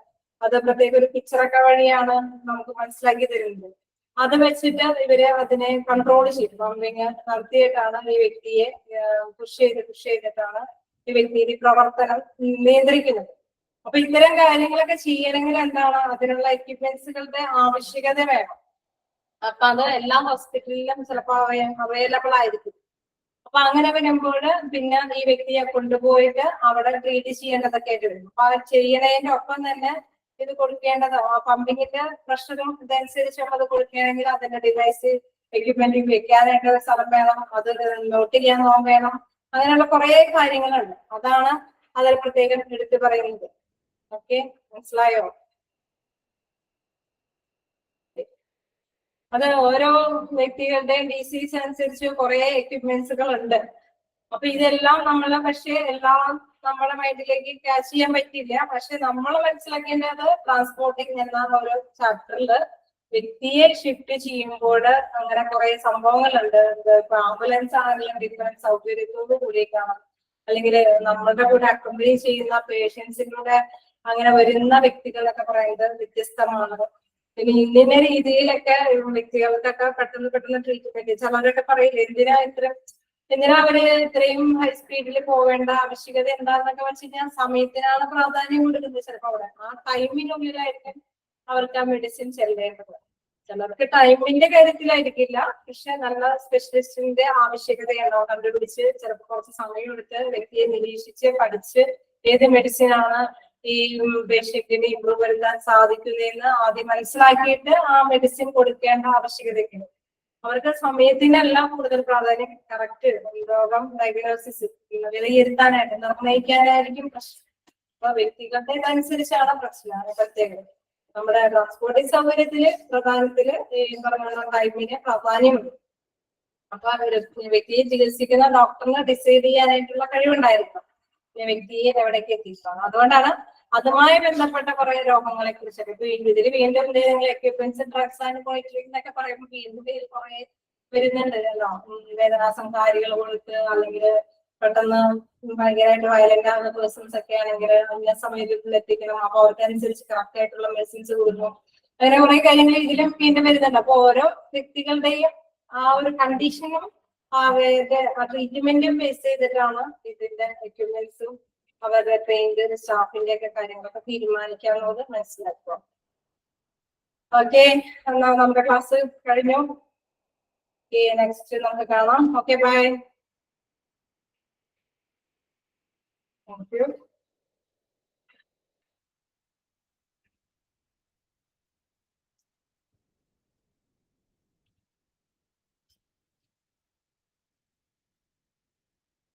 അത് പ്രത്യേക ഒരു പിക്ചറൊക്കെ വഴിയാണ് നമുക്ക് മനസ്സിലാക്കി തരുന്നത്. അത് വെച്ചിട്ട് ഇവര് അതിനെ കൺട്രോൾ ചെയ്യും. പമ്പിങ് നടത്തിയിട്ടാണ് ഈ വ്യക്തിയെ പുഷ് ചെയ്തിട്ടാണ് ഈ വ്യക്തിയുടെ പ്രവർത്തനം നിയന്ത്രിക്കുന്നത്. അപ്പൊ ഇത്തരം കാര്യങ്ങളൊക്കെ ചെയ്യണമെങ്കിൽ എന്താണ് അതിനുള്ള എക്യുപ്മെന്റ്സുകളുടെ ആവശ്യകത വേണം. അപ്പൊ അത് എല്ലാ ഹോസ്പിറ്റലിലും ചിലപ്പോ അവൈലബിൾ ആയിരിക്കും. അപ്പൊ അങ്ങനെ വരുമ്പോൾ പിന്നെ ഈ വ്യക്തിയെ കൊണ്ടുപോയിട്ട് അവിടെ ട്രീറ്റ് ചെയ്യേണ്ടതൊക്കെ ആയിട്ട് വരും. അപ്പൊ ചെയ്യണതിന്റെ ഒപ്പം തന്നെ ഇത് കൊടുക്കേണ്ടത് പമ്പിങ്ങിന്റെ പ്രഷറും ഇതനുസരിച്ച് അത് കൊടുക്കുകയാണെങ്കിൽ അതിന്റെ ഡിവൈസ് എക്യുപ്മെന്റ് വെക്കാനായിട്ട് സ്ഥലം വേണം, അത് നോട്ട് ചെയ്യാൻ വേണം, അങ്ങനെയുള്ള കുറെ കാര്യങ്ങളുണ്ട്. അതാണ് അതിൽ പ്രത്യേകം എടുത്തു പറയുന്നത്. ഓക്കെ, മനസ്സിലായോ? അത് ഓരോ വ്യക്തികളുടെയും ഡിസീസ് അനുസരിച്ച് കുറെ എക്യുപ്മെന്റ്സുകൾ ഉണ്ട്. അപ്പൊ ഇതെല്ലാം നമ്മൾ പക്ഷെ എല്ലാം നമ്മുടെ മൈൻഡിലേക്ക് ക്യാച്ച് ചെയ്യാൻ പറ്റില്ല. പക്ഷെ നമ്മൾ മനസ്സിലാക്കേണ്ടത് ട്രാൻസ്പോർട്ടിങ് എന്ന ഒരു ചാപ്റ്ററില് വ്യക്തിയെ ഷിഫ്റ്റ് ചെയ്യുമ്പോൾ അങ്ങനെ കുറെ സംഭവങ്ങളുണ്ട്. ഇപ്പൊ ആംബുലൻസ് ആണെങ്കിലും ഡിഫറൻറ്റ് സൗകര്യത്തോടു കൂടിയിട്ടാണ്, അല്ലെങ്കിൽ നമ്മളുടെ കൂടെ അക്കോമ്പനി ചെയ്യുന്ന പേഷ്യൻസിലൂടെ അങ്ങനെ വരുന്ന വ്യക്തികളൊക്കെ പറയുന്നത് വ്യത്യസ്തമാണ്. പിന്നെ ഇന്ന രീതിയിലൊക്കെ വ്യക്തികൾക്കൊക്കെ പെട്ടെന്ന് ട്രീറ്റ്മെന്റ്, ചിലരൊക്കെ പറയില്ല എന്തിനാ അവര് ഇത്രയും ഹൈ സ്പീഡിൽ പോവേണ്ട ആവശ്യകത എന്താന്നൊക്കെ വെച്ച് കഴിഞ്ഞാൽ സമയത്തിനാണ് പ്രാധാന്യം കൊടുക്കുന്നത്. ചിലപ്പോൾ അവിടെ ആ ടൈമിനുള്ളിലായിരിക്കും അവർക്ക് ആ മെഡിസിൻ ചെല്ലേണ്ടത്. ചിലർക്ക് ടൈമിന്റെ കാര്യത്തിലായിരിക്കില്ല, പക്ഷെ നല്ല സ്പെഷ്യലിസ്റ്റിന്റെ ആവശ്യകതയാണോ കണ്ടുപിടിച്ച് ചിലപ്പോൾ കുറച്ച് സമയം എടുത്ത് വ്യക്തിയെ നിരീക്ഷിച്ച് പഠിച്ച് ഏത് മെഡിസിൻ ആണ് ഈ പേഷ്യന്റിന് ഇമ്പ്രൂവ് വരുത്താൻ സാധിക്കുന്നതെന്ന് ആദ്യം മനസ്സിലാക്കിയിട്ട് ആ മെഡിസിൻ കൊടുക്കേണ്ട ആവശ്യകതയ്ക്കുണ്ട്. അവർക്ക് സമയത്തിനെല്ലാം കൂടുതൽ പ്രാധാന്യം. കറക്റ്റ് രോഗം ഡയഗ്നോസിസ് വിലയിരുത്താനായിട്ട് നിർണ്ണയിക്കാനായിരിക്കും പ്രശ്നം. അപ്പൊ വ്യക്തികളുടെ ഇതനുസരിച്ചാണ് പ്രശ്നമാണ് പ്രത്യേകത. നമ്മുടെ ട്രാൻസ്പോർട്ടിംഗ് സൗകര്യത്തില് പ്രധാനത്തില് ഈ പറഞ്ഞ ടൈമിന് പ്രാധാന്യമുണ്ട്. അപ്പൊ വ്യക്തിയെ ചികിത്സിക്കുന്ന ഡോക്ടറിന് ഡിസൈഡ് ചെയ്യാനായിട്ടുള്ള കഴിവുണ്ടായിരിക്കും വ്യക്തിയെ എവിടേക്ക് എത്തിക്കണം. അതുകൊണ്ടാണ് അതുമായി ബന്ധപ്പെട്ട കുറെ രോഗങ്ങളെ കുറിച്ചൊക്കെ ഇതിൽ വീണ്ടും എക്യുപ്മെന്റ്സ്, ഡ്രഗ്സ് ആൻഡ് മോണിറ്ററിംഗ് എന്നൊക്കെ പറയുമ്പോൾ വീണ്ടും കുറെ വരുന്നുണ്ടല്ലോ. വേദനാസംഹാരികൾ കൊടുത്ത് അല്ലെങ്കിൽ പെട്ടെന്ന് ഭയങ്കരമായിട്ട് വയലന്റ് ആവുന്ന പേഴ്സൺസ് ഒക്കെ ആണെങ്കിൽ അന്ന സമയത്തിൽ എത്തിക്കണം. അപ്പൊ അവർക്കനുസരിച്ച് കറക്റ്റ് ആയിട്ടുള്ള മെഡിസിൻസ് കൊടുക്കണം. അങ്ങനെ കുറെ കാര്യങ്ങൾ ഇതിലും വീണ്ടും വരുന്നുണ്ട്. അപ്പൊ ഓരോ വ്യക്തികളുടെയും ആ ഒരു കണ്ടീഷനും അവരുടെ ട്രീറ്റ്മെന്റും ബേസ് ചെയ്തിട്ടാണ് ഇതിന്റെ എക്യുപ്മെന്റ്സും അവരുടെ ട്രെയിൻഡ് സ്റ്റാഫിന്റെ ഒക്കെ കാര്യങ്ങളൊക്കെ തീരുമാനിക്കാവുന്നത് മനസ്സിലാക്കുക. ഓക്കെ, എന്നാ നമ്മുടെ ക്ലാസ് കഴിഞ്ഞു. നെക്സ്റ്റ് നമുക്ക് കാണാം. Okay, bye. Thank U.